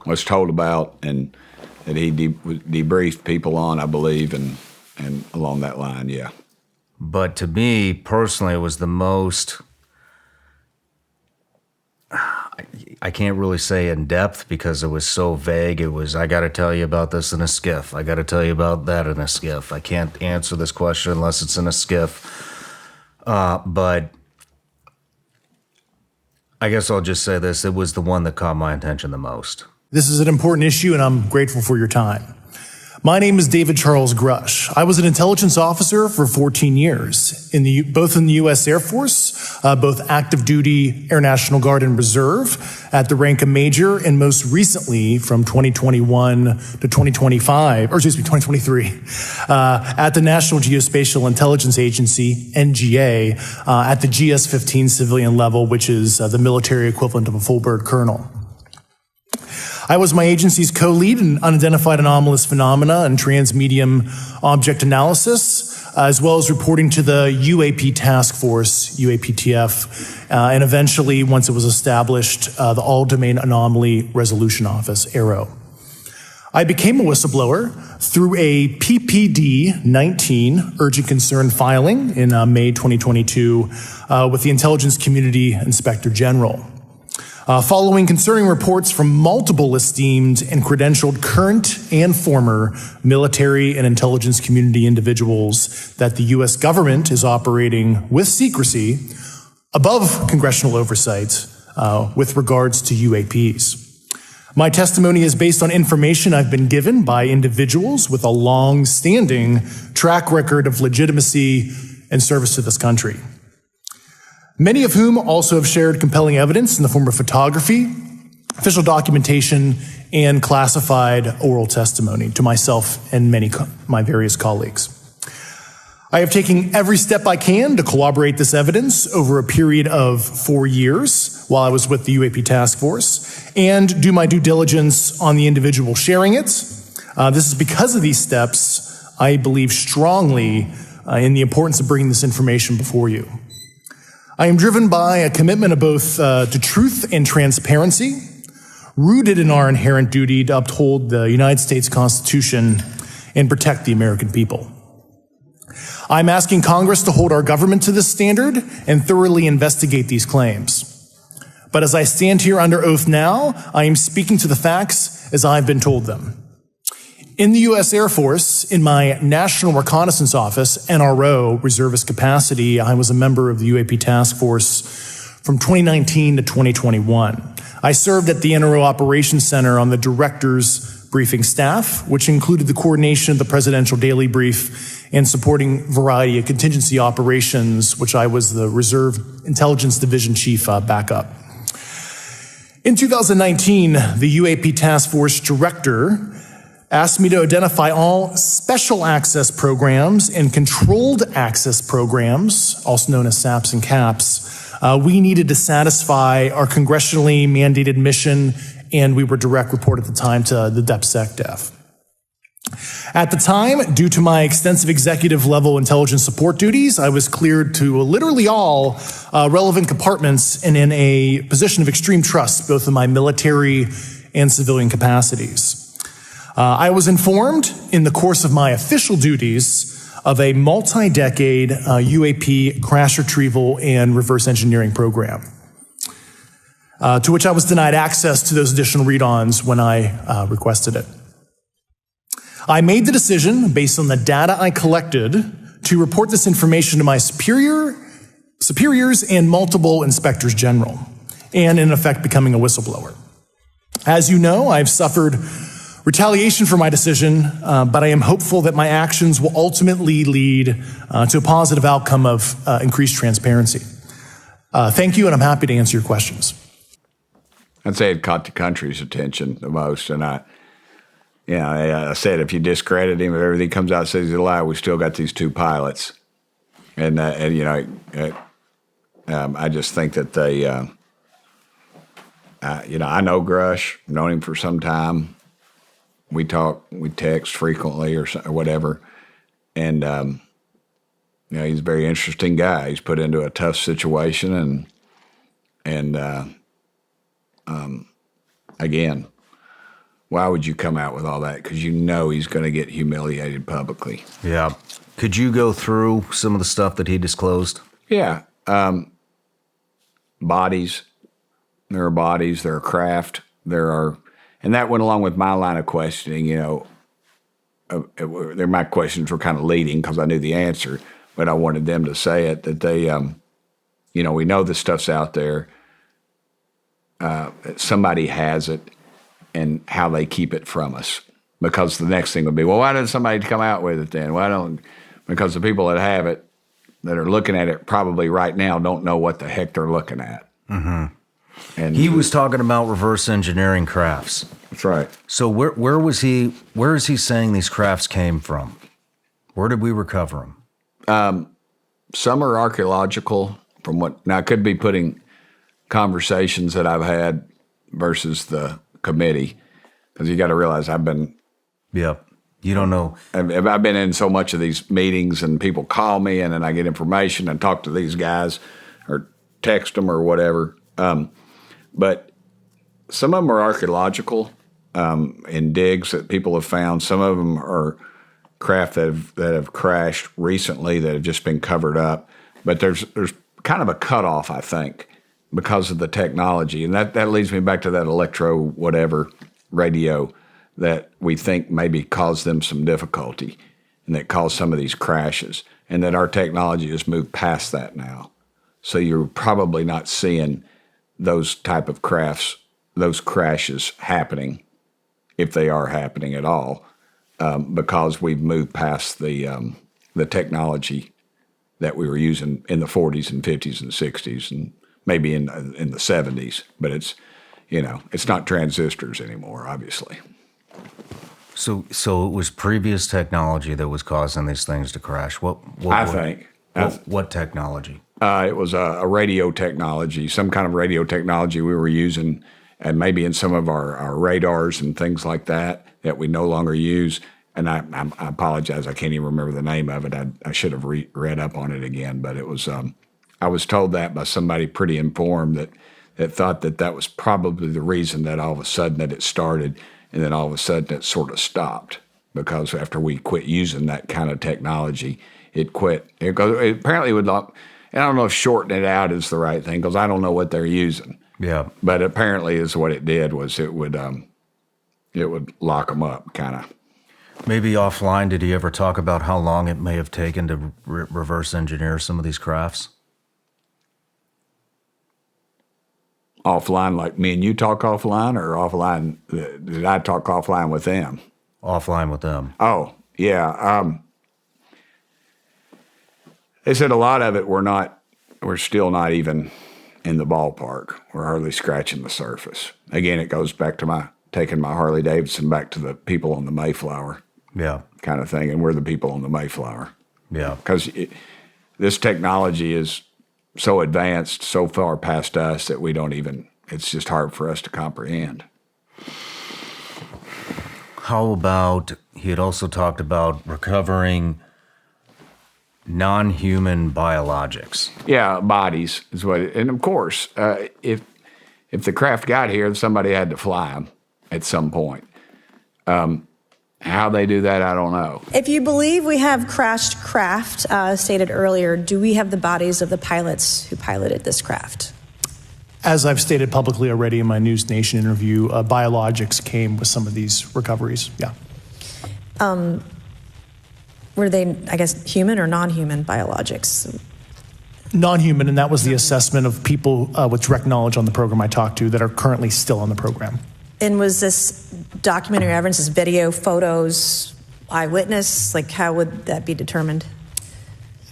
B: Was told about, and that he debriefed people on, I believe, and along that line, yeah.
A: But to me, personally, it was the most, I can't really say in depth because it was so vague. It was, I got to tell you about this in a skiff. I got to tell you about that in a skiff. I can't answer this question unless it's in a skiff. But I guess I'll just say this. It was the one that caught my attention the most.
I: This is an important issue, and I'm grateful for your time. My name is David Charles Grusch. I was an intelligence officer for 14 years, both in the U.S. Air Force, both active duty, Air National Guard, and Reserve, at the rank of major, and most recently from 2021 to 2023, at the National Geospatial Intelligence Agency, NGA, at the GS-15 civilian level, which is the military equivalent of a full bird colonel. I was my agency's co-lead in unidentified anomalous phenomena and transmedium object analysis, as well as reporting to the UAP task force, UAPTF, and eventually, once it was established, the All-Domain Anomaly Resolution Office, ARROW. I became a whistleblower through a PPD-19 urgent concern filing in May 2022 with the Intelligence Community Inspector General. Following concerning reports from multiple esteemed and credentialed current and former military and intelligence community individuals that the U.S. government is operating with secrecy above congressional oversight with regards to UAPs. My testimony is based on information I've been given by individuals with a long-standing track record of legitimacy and service to this country, many of whom also have shared compelling evidence in the form of photography, official documentation, and classified oral testimony to myself and my various colleagues. I have taken every step I can to corroborate this evidence over a period of 4 years while I was with the UAP Task Force and do my due diligence on the individual sharing it. This is because of these steps, I believe strongly in the importance of bringing this information before you. I am driven by a commitment of both to truth and transparency, rooted in our inherent duty to uphold the United States Constitution and protect the American people. I'm asking Congress to hold our government to this standard and thoroughly investigate these claims. But as I stand here under oath now, I am speaking to the facts as I've been told them. In the U.S. Air Force, in my National Reconnaissance Office, NRO, reservist capacity, I was a member of the UAP Task Force from 2019 to 2021. I served at the NRO Operations Center on the Director's briefing staff, which included the coordination of the Presidential Daily Brief and supporting variety of contingency operations, which I was the Reserve Intelligence Division Chief backup. In 2019, the UAP Task Force Director asked me to identify all special access programs and controlled access programs, also known as SAPs and CAPs, we needed to satisfy our congressionally mandated mission, and we were direct report at the time to the DepSecDef. At the time, due to my extensive executive level intelligence support duties, I was cleared to literally all relevant compartments and in a position of extreme trust, both in my military and civilian capacities. I was informed in the course of my official duties of a multi-decade UAP crash retrieval and reverse engineering program, to which I was denied access to those additional read-ons when I requested it. I made the decision, based on the data I collected, to report this information to my superiors and multiple inspectors general, and in effect becoming a whistleblower. As you know, I've suffered retaliation for my decision, but I am hopeful that my actions will ultimately lead to a positive outcome of increased transparency. Thank you, and I'm happy to answer your questions.
B: I'd say it caught the country's attention the most, and I said if you discredit him, if everything comes out and says he's a liar, we still got these two pilots, and I just think that they, I know Grusch, I've known him for some time. We talk, we text frequently or whatever, and he's a very interesting guy. He's put into a tough situation, and again, why would you come out with all that? Because you know he's going to get humiliated publicly.
A: Yeah. Could you go through some of the stuff that he disclosed?
B: Yeah. Bodies. There are bodies. There are craft. And that went along with my line of questioning. My questions were kind of leading because I knew the answer, but I wanted them to say it, that they, we know this stuff's out there. Somebody has it, and how they keep it from us. Because the next thing would be, well, why didn't somebody come out with it then? Because the people that have it, that are looking at it probably right now, don't know what the heck they're looking at. Mm-hmm. And
A: he was talking about reverse engineering crafts.
B: That's right.
A: So where is he saying these crafts came from? Where did we recover them?
B: Some are archaeological now I could be putting conversations that I've had versus the committee, because you got to realize I've been.
A: Yeah. You don't know.
B: I've been in so much of these meetings, and people call me, and then I get information and talk to these guys or text them or whatever. But some of them are archaeological in digs that people have found. Some of them are craft that have crashed recently that have just been covered up. But there's kind of a cutoff, I think, because of the technology. And that leads me back to that electro whatever radio that we think maybe caused them some difficulty and that caused some of these crashes, and that our technology has moved past that now. So you're probably not seeing those type of crafts those crashes happening, if they are happening at all, because we've moved past the technology that we were using in the 40s and 50s and 60s and maybe in the 70s. But it's not transistors anymore, obviously.
A: So it was previous technology that was causing these things to crash. What technology?
B: It was a radio technology, some kind of radio technology we were using, and maybe in some of our radars and things like that we no longer use. And I apologize, I can't even remember the name of it. I should have read up on it again. But it was I was told that by somebody pretty informed that thought that was probably the reason that all of a sudden that it started, and then all of a sudden it sort of stopped, because after we quit using that kind of technology, it quit. It apparently would not. And I don't know if shorten it out is the right thing, because I don't know what they're using.
A: Yeah.
B: But apparently is what it did was it would lock them up, kind of.
A: Maybe offline, did he ever talk about how long it may have taken to reverse engineer some of these crafts?
B: Offline, like me and you talk offline, or offline, did I talk offline with them?
A: Offline with them.
B: Oh, yeah. They said a lot of it we're still not even in the ballpark. We're hardly scratching the surface. Again, it goes back to taking my Harley Davidson back to the people on the Mayflower.
A: Yeah.
B: Kind of thing. And we're the people on the Mayflower.
A: Yeah.
B: Because this technology is so advanced, so far past us that it's just hard for us to comprehend.
A: How about, he had also talked about recovering non-human biologics.
B: Yeah, bodies is what and of course, if the craft got here, somebody had to fly them at some point. How they do that, I don't know.
J: If you believe we have crashed craft, stated earlier, do we have the bodies of the pilots who piloted this craft?
I: As I've stated publicly already in my News Nation interview, Biologics came with some of these recoveries. Yeah.
J: Were they, I guess, human or non-human biologics?
I: Non-human, and that was the assessment of people with direct knowledge on the program I talked to that are currently still on the program.
J: And was this documentary evidence, this video, photos, eyewitness? Like, how would that be determined?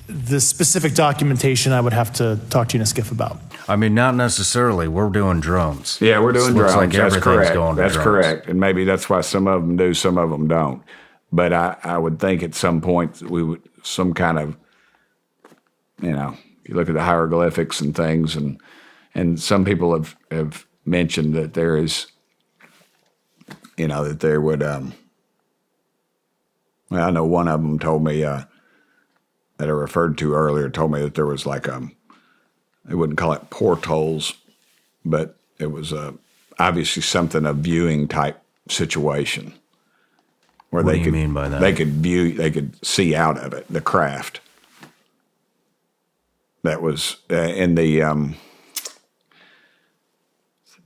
I: The specific documentation I would have to talk to you in a skiff about.
A: I mean, not necessarily. We're doing drones.
B: Yeah, we're doing drones.
A: Like
B: that's correct. That's
A: drones.
B: correct. And maybe that's why some of them do, some of them don't. But I would think at some point we would, some kind of, you look at the hieroglyphics and things, and some people have mentioned that there is, that there would, I know one of them told me, that I referred to earlier, told me that there was like, they wouldn't call it portholes, but it was obviously something, a viewing type situation. Where
A: what do you mean by that?
B: They could see out of it, the craft. That was in the,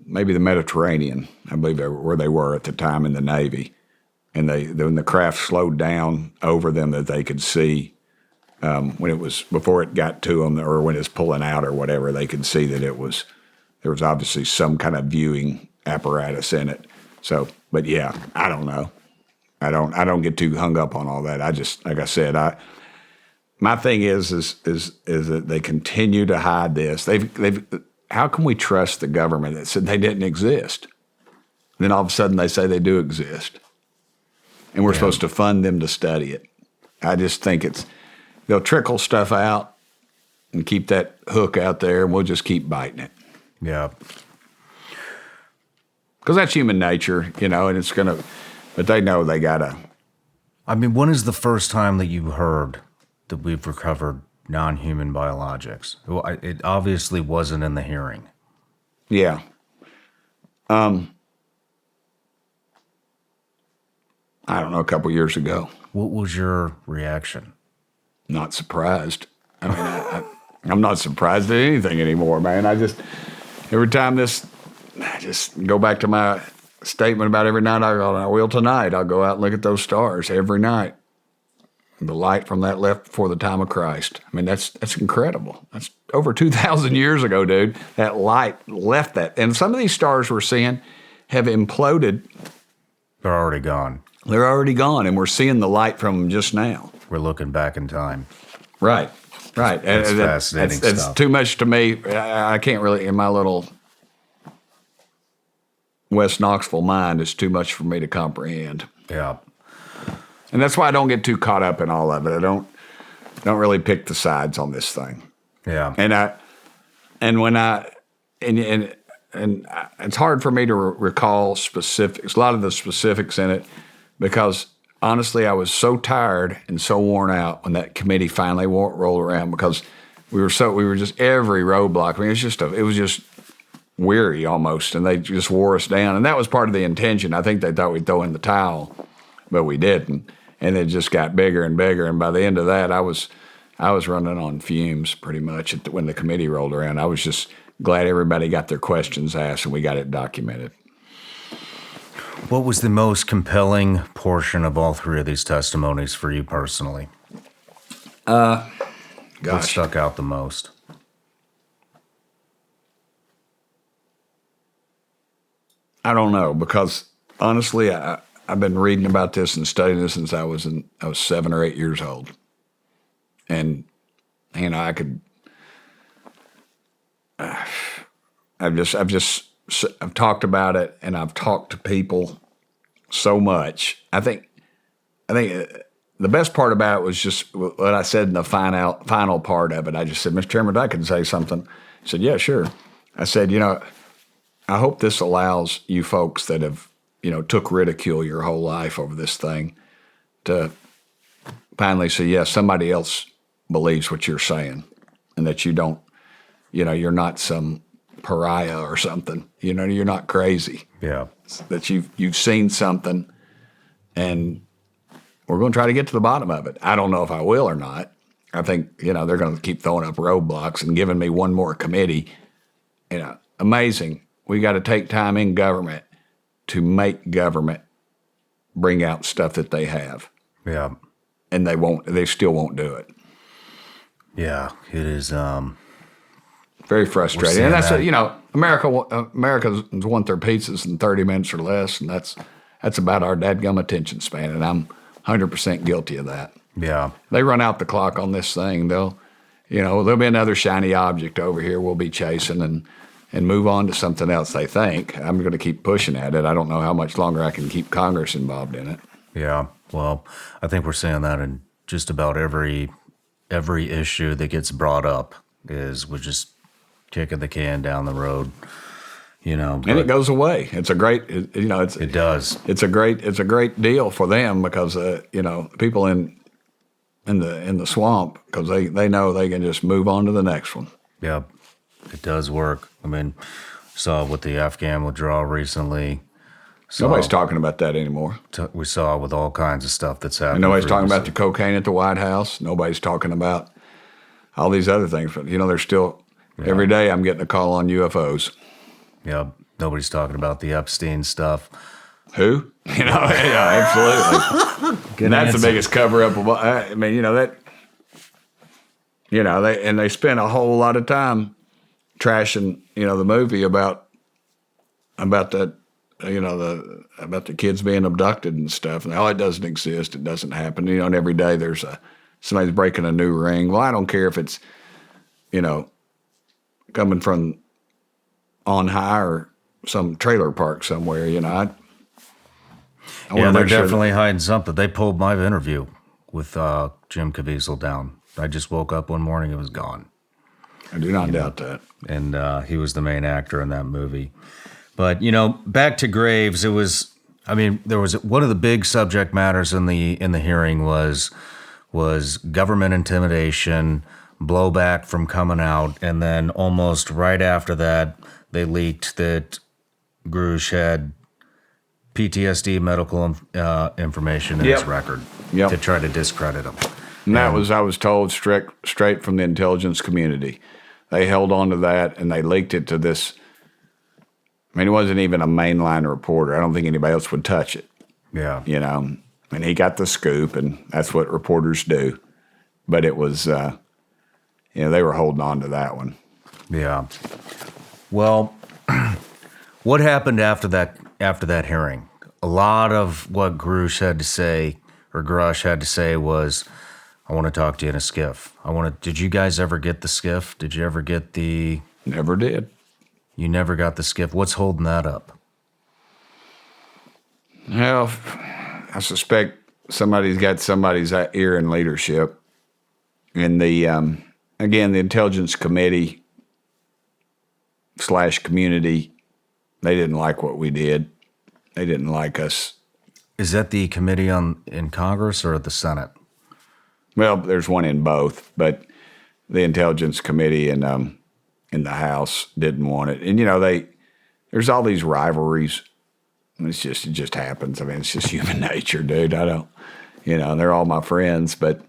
B: maybe the Mediterranean, I believe where they were at the time in the Navy. And when the craft slowed down over them, that they could see before it got to them, or when it's pulling out or whatever, they could see that there was obviously some kind of viewing apparatus in it. So, but yeah, I don't know. I don't get too hung up on all that. I just, like I said, my thing is that they continue to hide this. How can we trust the government that said they didn't exist? And then all of a sudden they say they do exist. And we're supposed to fund them to study it. I just think they'll trickle stuff out and keep that hook out there, and we'll just keep biting it.
A: Yeah.
B: Because that's human nature, and it's going to, but they know they got to.
A: I mean, when is the first time that you heard that we've recovered non-human biologics? Well, it obviously wasn't in the hearing.
B: Yeah. I don't know, a couple years ago.
A: What was your reaction?
B: Not surprised. I mean, I'm not surprised at anything anymore, man. Every time I just go back to my statement about every night I will tonight. I'll go out and look at those stars every night. The light from that left before the time of Christ. I mean, that's incredible. over 2,000 years ago, dude. That light left that. And some of these stars we're seeing have imploded.
A: They're already gone.
B: They're already gone, and we're seeing the light from them just now.
A: We're looking back in time.
B: Right.
A: It's fascinating stuff.
B: It's too much to me. I can't really, in my little West Knoxville mind, it's too much for me to comprehend.
A: Yeah.
B: And that's why I don't get too caught up in all of it. I don't really pick the sides on this thing.
A: Yeah.
B: And it's hard for me to recall specifics, a lot of the specifics in it, because honestly, I was so tired and so worn out when that committee finally rolled around, because we were just every roadblock. I mean, it was just weary almost, and they just wore us down. And that was part of the intention. I think they thought we'd throw in the towel, but we didn't. And it just got bigger and bigger. And by the end of that, I was running on fumes pretty much when the committee rolled around. I was just glad everybody got their questions asked and we got it documented.
A: What was the most compelling portion of all three of these testimonies for you personally? What stuck out the most?
B: I don't know, because honestly, I've been reading about this and studying this since I was 7 or 8 years old, and I've talked about it, and I've talked to people so much. I think the best part about it was just what I said in the final part of it. I just said, Mr. Chairman, I can say something. He said, yeah, sure. I said, I hope this allows you folks that have, took ridicule your whole life over this thing to finally say, yes, somebody else believes what you're saying, and that you don't, you're not some pariah or something. You're not crazy.
A: Yeah.
B: That you've seen something, and we're going to try to get to the bottom of it. I don't know if I will or not. I think, they're going to keep throwing up roadblocks and giving me one more committee. Amazing. We got to take time in government to make government bring out stuff that they have.
A: Yeah.
B: And they still won't do it.
A: Yeah, it is
B: very frustrating. And that's Americans want their pizzas in 30 minutes or less, and that's about our dadgum attention span, and I'm 100% guilty of that.
A: Yeah.
B: They run out the clock on this thing. There'll be another shiny object over here we'll be chasing and move on to something else, they think. I'm going to keep pushing at it. I don't know how much longer I can keep Congress involved in it.
A: Yeah, well, I think we're seeing that in just about every issue that gets brought up is we're just kicking the can down the road, And
B: it goes away. It's a great,
A: it does.
B: It's a great deal for them because people in the swamp, because they know they can just move on to the next one.
A: Yeah, it does work. I mean, saw with the Afghan withdrawal recently.
B: Nobody's talking about that anymore.
A: We saw with all kinds of stuff that's happening.
B: And nobody's talking about the cocaine at the White House. Nobody's talking about all these other things. But, there's still, every day I'm getting a call on UFOs.
A: Yeah, nobody's talking about the Epstein stuff.
B: Who? Yeah, absolutely. And that's the biggest cover-up of, they spent a whole lot of time trashing, the movie about that, about the kids being abducted and stuff. And it doesn't exist. It doesn't happen. And every day there's somebody's breaking a new ring. Well, I don't care if it's, coming from on high or some trailer park somewhere,
A: they're definitely hiding something. They pulled my interview with Jim Caviezel down. I just woke up one morning, it was gone.
B: I do not doubt that.
A: And he was the main actor in that movie. But, back to Graves, there was one of the big subject matters in the hearing was government intimidation, blowback from coming out, and then almost right after that, they leaked that Grusch had PTSD medical information in his record to try to discredit him.
B: And that was, I was told, straight from the intelligence community. They held on to that, and they leaked it to this. It wasn't even a mainline reporter. I don't think anybody else would touch it.
A: Yeah.
B: And he got the scoop, and that's what reporters do. But it was they were holding on to that one.
A: Yeah. Well, what happened after that hearing? A lot of what Grusch had to say was, I want to talk to you in a skiff. Did you guys ever get the skiff? Did you ever get the...
B: Never did.
A: You never got the skiff. What's holding that up?
B: Well, I suspect somebody's got somebody's ear in leadership. And the Intelligence Committee / community, they didn't like what we did. They didn't like us.
A: Is that the committee in Congress or the Senate?
B: Well, there's one in both, but the Intelligence Committee in the House didn't want it. And, there's all these rivalries. It just happens. I mean, it's just human nature, dude. I don't, they're all my friends, but,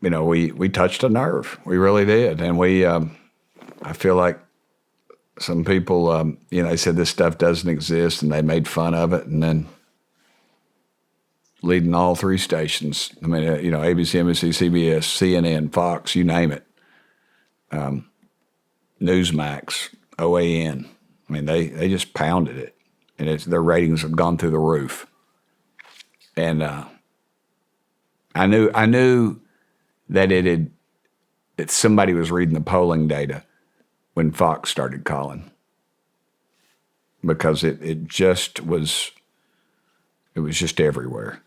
B: we touched a nerve. We really did. And I feel like some people, they said this stuff doesn't exist and they made fun of it. And then leading all three stations, I mean, ABC, NBC, CBS, CNN, Fox, you name it. Newsmax, OAN. I mean, they just pounded it, and their ratings have gone through the roof. And I knew that that somebody was reading the polling data when Fox started calling, because it was just everywhere.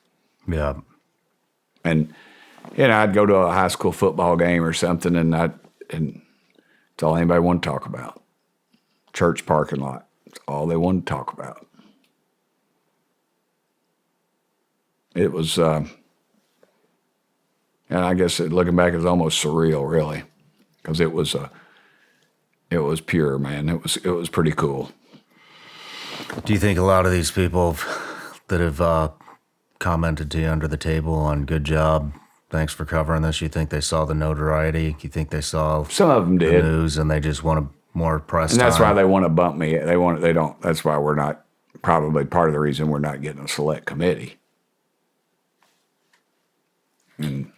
A: Yeah.
B: And I'd go to a high school football game or something, and it's all anybody wanted to talk about. Church parking lot. It's all they wanted to talk about. It was, and I guess looking back, it's almost surreal, really, because it was pure, man. It was pretty cool.
A: Do you think a lot of these people that have commented to you under the table on good job, thanks for covering this, you think they saw the notoriety? You think they saw
B: some of them did
A: the news and they just want more press
B: and that's
A: time?
B: why they want to bump me. They don't. That's why we're not, probably part of the reason we're not getting a select committee. And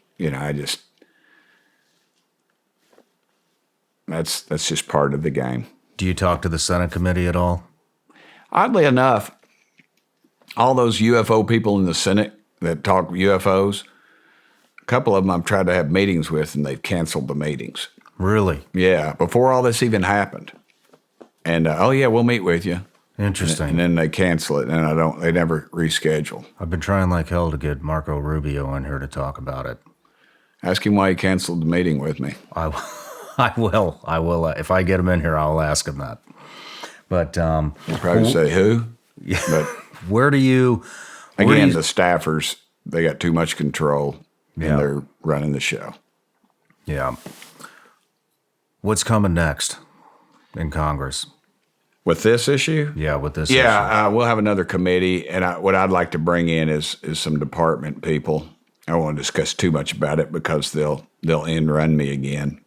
B: that's just part of the game.
A: Do you talk to the Senate committee at all?
B: Oddly enough, all those UFO people in the Senate that talk UFOs, a couple of them I've tried to have meetings with, and they've canceled the meetings.
A: Really?
B: Yeah, before all this even happened. And, we'll meet with you.
A: Interesting.
B: And then they cancel it, and they never reschedule.
A: I've been trying like hell to get Marco Rubio in here to talk about it.
B: Ask him why he canceled the meeting with me.
A: I will. If I get him in here, I'll ask him that. But
B: he'll probably say who.
A: Yeah.
B: But
A: where do you?
B: The staffers, they got too much control, and they're running the show.
A: Yeah. What's coming next in Congress?
B: With this issue?
A: Yeah, with this issue.
B: Yeah, we'll have another committee, and what I'd like to bring in is some department people. I don't want to discuss too much about it because they'll end run me again.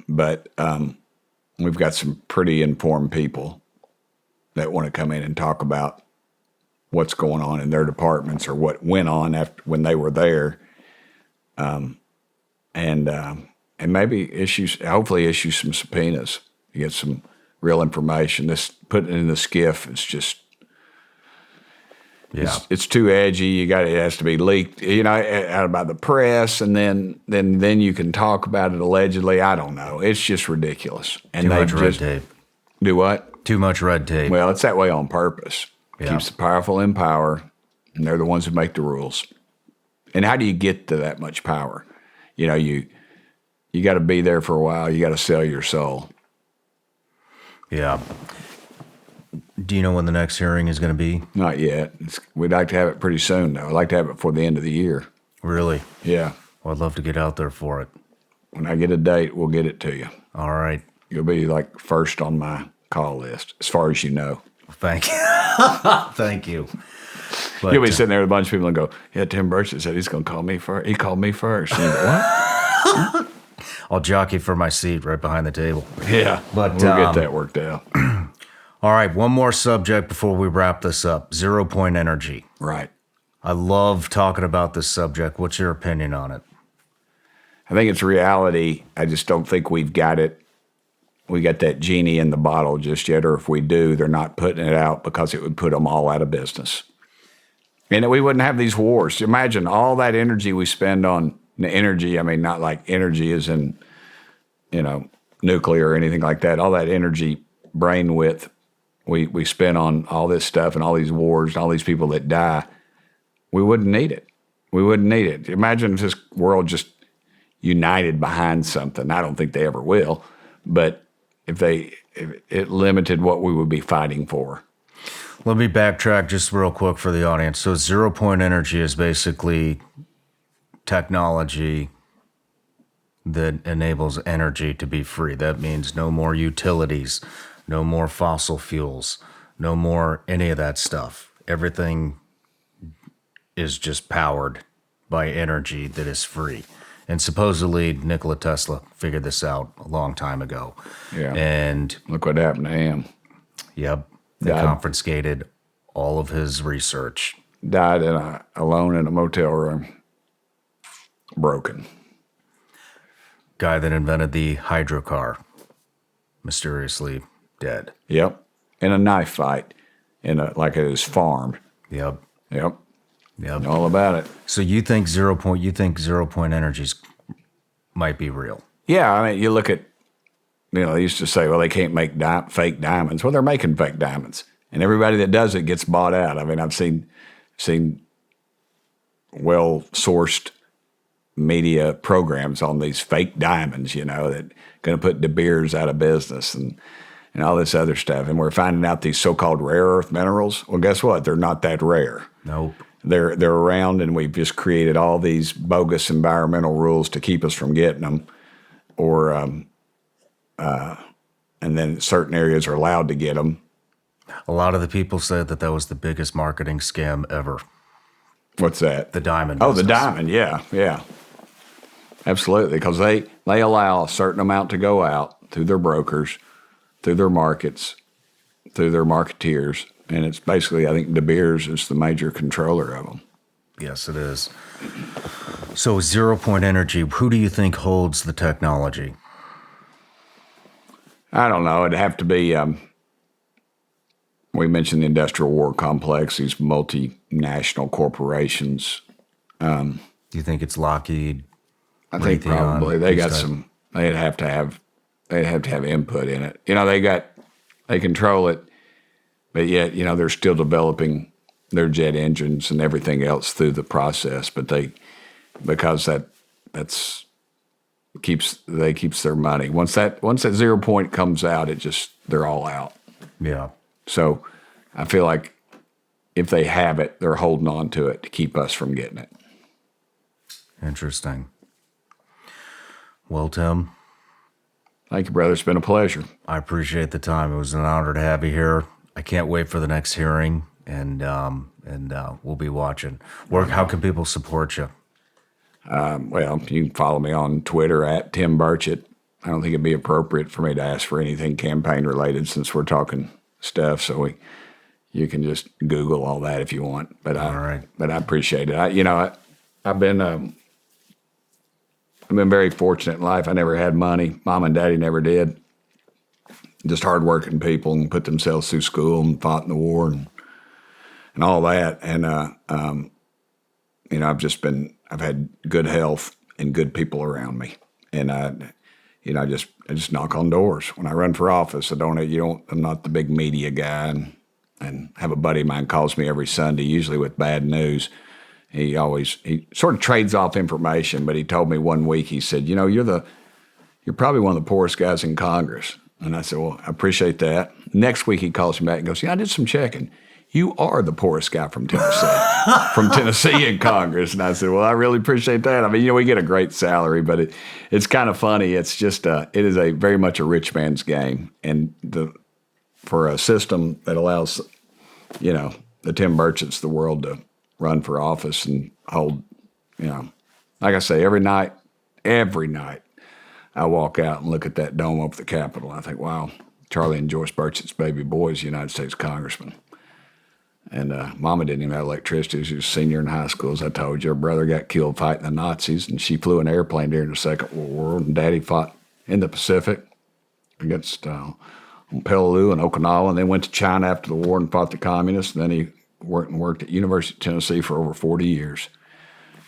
B: But we've got some pretty informed people that want to come in and talk about what's going on in their departments or what went on when they were there, and maybe hopefully issue some subpoenas to get some real information. This putting it in the skiff is just, it's too edgy. It has to be leaked, out about the press, and then you can talk about it allegedly. I don't know. It's just ridiculous. And
A: too much red tape.
B: Do what?
A: Too much red tape.
B: Well, it's that way on purpose.
A: Yeah.
B: Keeps the powerful in power, and they're the ones who make the rules. And how do you get to that much power? You got to be there for a while. You got to sell your soul.
A: Yeah. Do you know when the next hearing is going to be?
B: Not yet. We'd like to have it pretty soon, though. I'd like to have it before the end of the year.
A: Really?
B: Yeah.
A: Well, I'd love to get out there for it.
B: When I get a date, we'll get it to you.
A: All right.
B: You'll be like first on my call list, as far as you know.
A: Thank you. Thank you. But,
B: you'll be sitting there with a bunch of people and go, yeah, Tim Burchett said he's going to call me first. He called me first. And you go, what?
A: I'll jockey for my seat right behind the table.
B: Yeah,
A: but
B: we'll get that worked out.
A: All right, one more subject before we wrap this up. 0 point energy.
B: Right.
A: I love talking about this subject. What's your opinion on it?
B: I think it's reality. I just don't think we've got it. We got that genie in the bottle just yet, or if we do, they're not putting it out because it would put them all out of business. And we wouldn't have these wars. Imagine all that energy we spend on energy. I mean, not like energy is in, nuclear or anything like that. All that energy, brain width, we spend on all this stuff and all these wars and all these people that die. We wouldn't need it. We wouldn't need it. Imagine if this world just united behind something. I don't think they ever will, but if it limited what we would be fighting for.
A: Let me backtrack just real quick for the audience. So 0 point energy is basically technology that enables energy to be free. That means no more utilities, no more fossil fuels, no more any of that stuff. Everything is just powered by energy that is free. And supposedly Nikola Tesla figured this out a long time ago.
B: Yeah.
A: And
B: look what happened to him.
A: Yep. They confiscated all of his research.
B: Died alone in a motel room. Broken.
A: Guy that invented the hydrocar, mysteriously dead.
B: Yep. In a knife fight, like at his farm.
A: Yep.
B: All about it.
A: So you think 0 point energies might be real? Yeah,
B: I mean, you look at, they used to say, well, they can't make fake diamonds. Well, they're making fake diamonds, and everybody that does it gets bought out. I mean, I've seen well-sourced media programs on these fake diamonds, that going to put De Beers out of business and all this other stuff. And we're finding out these so-called rare earth minerals. Well, guess what? They're not that rare.
A: Nope.
B: They're around, and we've just created all these bogus environmental rules to keep us from getting them, or and then certain areas are allowed to get them.
A: A lot of the people said that was the biggest marketing scam ever.
B: What's that?
A: The diamond.
B: Oh, the diamond. Yeah. Absolutely, because they allow a certain amount to go out through their brokers, through their markets, through their marketeers. And it's basically, I think De Beers is the major controller of them.
A: Yes, it is. So 0 point energy, who do you think holds the technology?
B: I don't know. It'd have to be, we mentioned the industrial war complex, these multinational corporations.
A: Do you think it's Lockheed?
B: I think probably. They got some, they'd have to have input in it. They control it. But yet, they're still developing their jet engines and everything else through the process. But because that keeps their money. Once that 0 point comes out, they're all out.
A: Yeah.
B: So I feel like if they have it, they're holding on to it to keep us from getting it.
A: Interesting. Well, Tim.
B: Thank you, brother. It's been a pleasure.
A: I appreciate the time. It was an honor to have you here. I can't wait for the next hearing, and we'll be watching. How can people support you?
B: Well, you can follow me on Twitter at Tim Burchett. I don't think it'd be appropriate for me to ask for anything campaign related since we're talking stuff. So you can just Google all that if you want. But
A: all right.
B: But I appreciate it. I've been very fortunate in life. I never had money. Mom and Daddy never did. Just hardworking people and put themselves through school and fought in the war and all that. And I've had good health and good people around me. And I just knock on doors when I run for office. I'm not the big media guy. And have a buddy of mine calls me every Sunday, usually with bad news. He sort of trades off information, but he told me one week, he said, you're probably one of the poorest guys in Congress. And I said, well, I appreciate that. Next week he calls me back and goes, I did some checking. You are the poorest guy from Tennessee, in Congress. And I said, well, I really appreciate that. I mean, we get a great salary, but it's kind of funny. It's just, it is very much a rich man's game. And for a system that allows, the Tim Burchetts of the world to run for office and hold, like I say, every night, I walk out and look at that dome over the Capitol, and I think, wow, Charlie and Joyce Burchett's baby boy is United States Congressman. And Mama didn't even have electricity. She was a senior in high school. As I told you, her brother got killed fighting the Nazis, and she flew an airplane during the Second World War. And Daddy fought in the Pacific against on Peleliu and Okinawa, and then went to China after the war and fought the communists. And then he worked at University of Tennessee for over 40 years.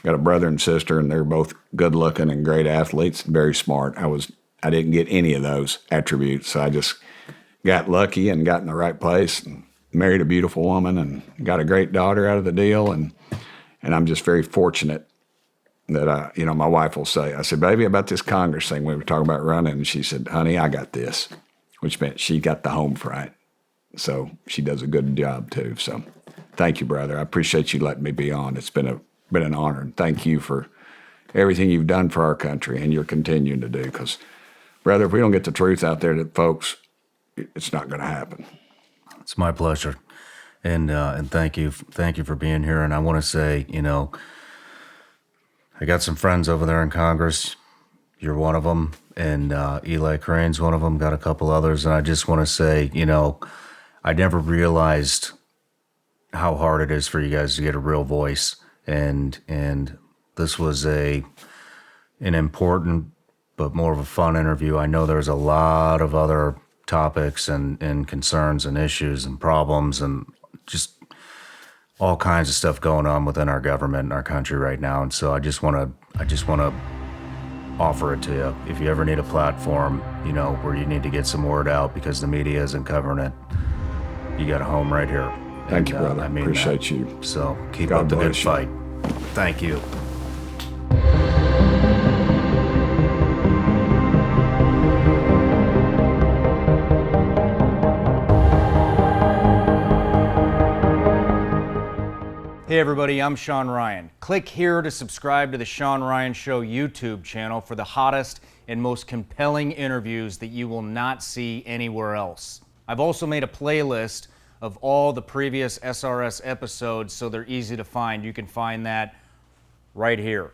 B: Got a brother and sister, and they're both good-looking and great athletes and very smart. I didn't get any of those attributes, so I just got lucky and got in the right place and married a beautiful woman and got a great daughter out of the deal. And I'm just very fortunate that my wife will say, I said, baby, about this Congress thing we were talking about running, and she said, honey, I got this, which meant she got the home front. So she does a good job too. So thank you, brother. I appreciate you letting me be on. It's been an honor, and thank you for everything you've done for our country and you're continuing to do. Because, brother, if we don't get the truth out there to folks, it's not going to happen.
A: It's my pleasure, and thank you for being here. And I want to say, I got some friends over there in Congress. You're one of them, and Eli Crane's one of them. Got a couple others, and I just want to say, I never realized how hard it is for you guys to get a real voice, and this was an important but more of a fun interview. I know there's a lot of other topics and concerns and issues and problems and just all kinds of stuff going on within our government and our country right now. And so I just want to offer it to you. If you ever need a platform, where you need to get some word out because the media isn't covering it, you got a home right here.
B: Thank you, brother. I appreciate you.
A: So keep
B: God
A: up the good
B: bless you.
A: fight. Thank you. Hey everybody, I'm Shawn Ryan. Click here to subscribe to the Shawn Ryan Show YouTube channel for the hottest and most compelling interviews that you will not see anywhere else. I've also made a playlist of all the previous SRS episodes so they're easy to find. You can find that right here.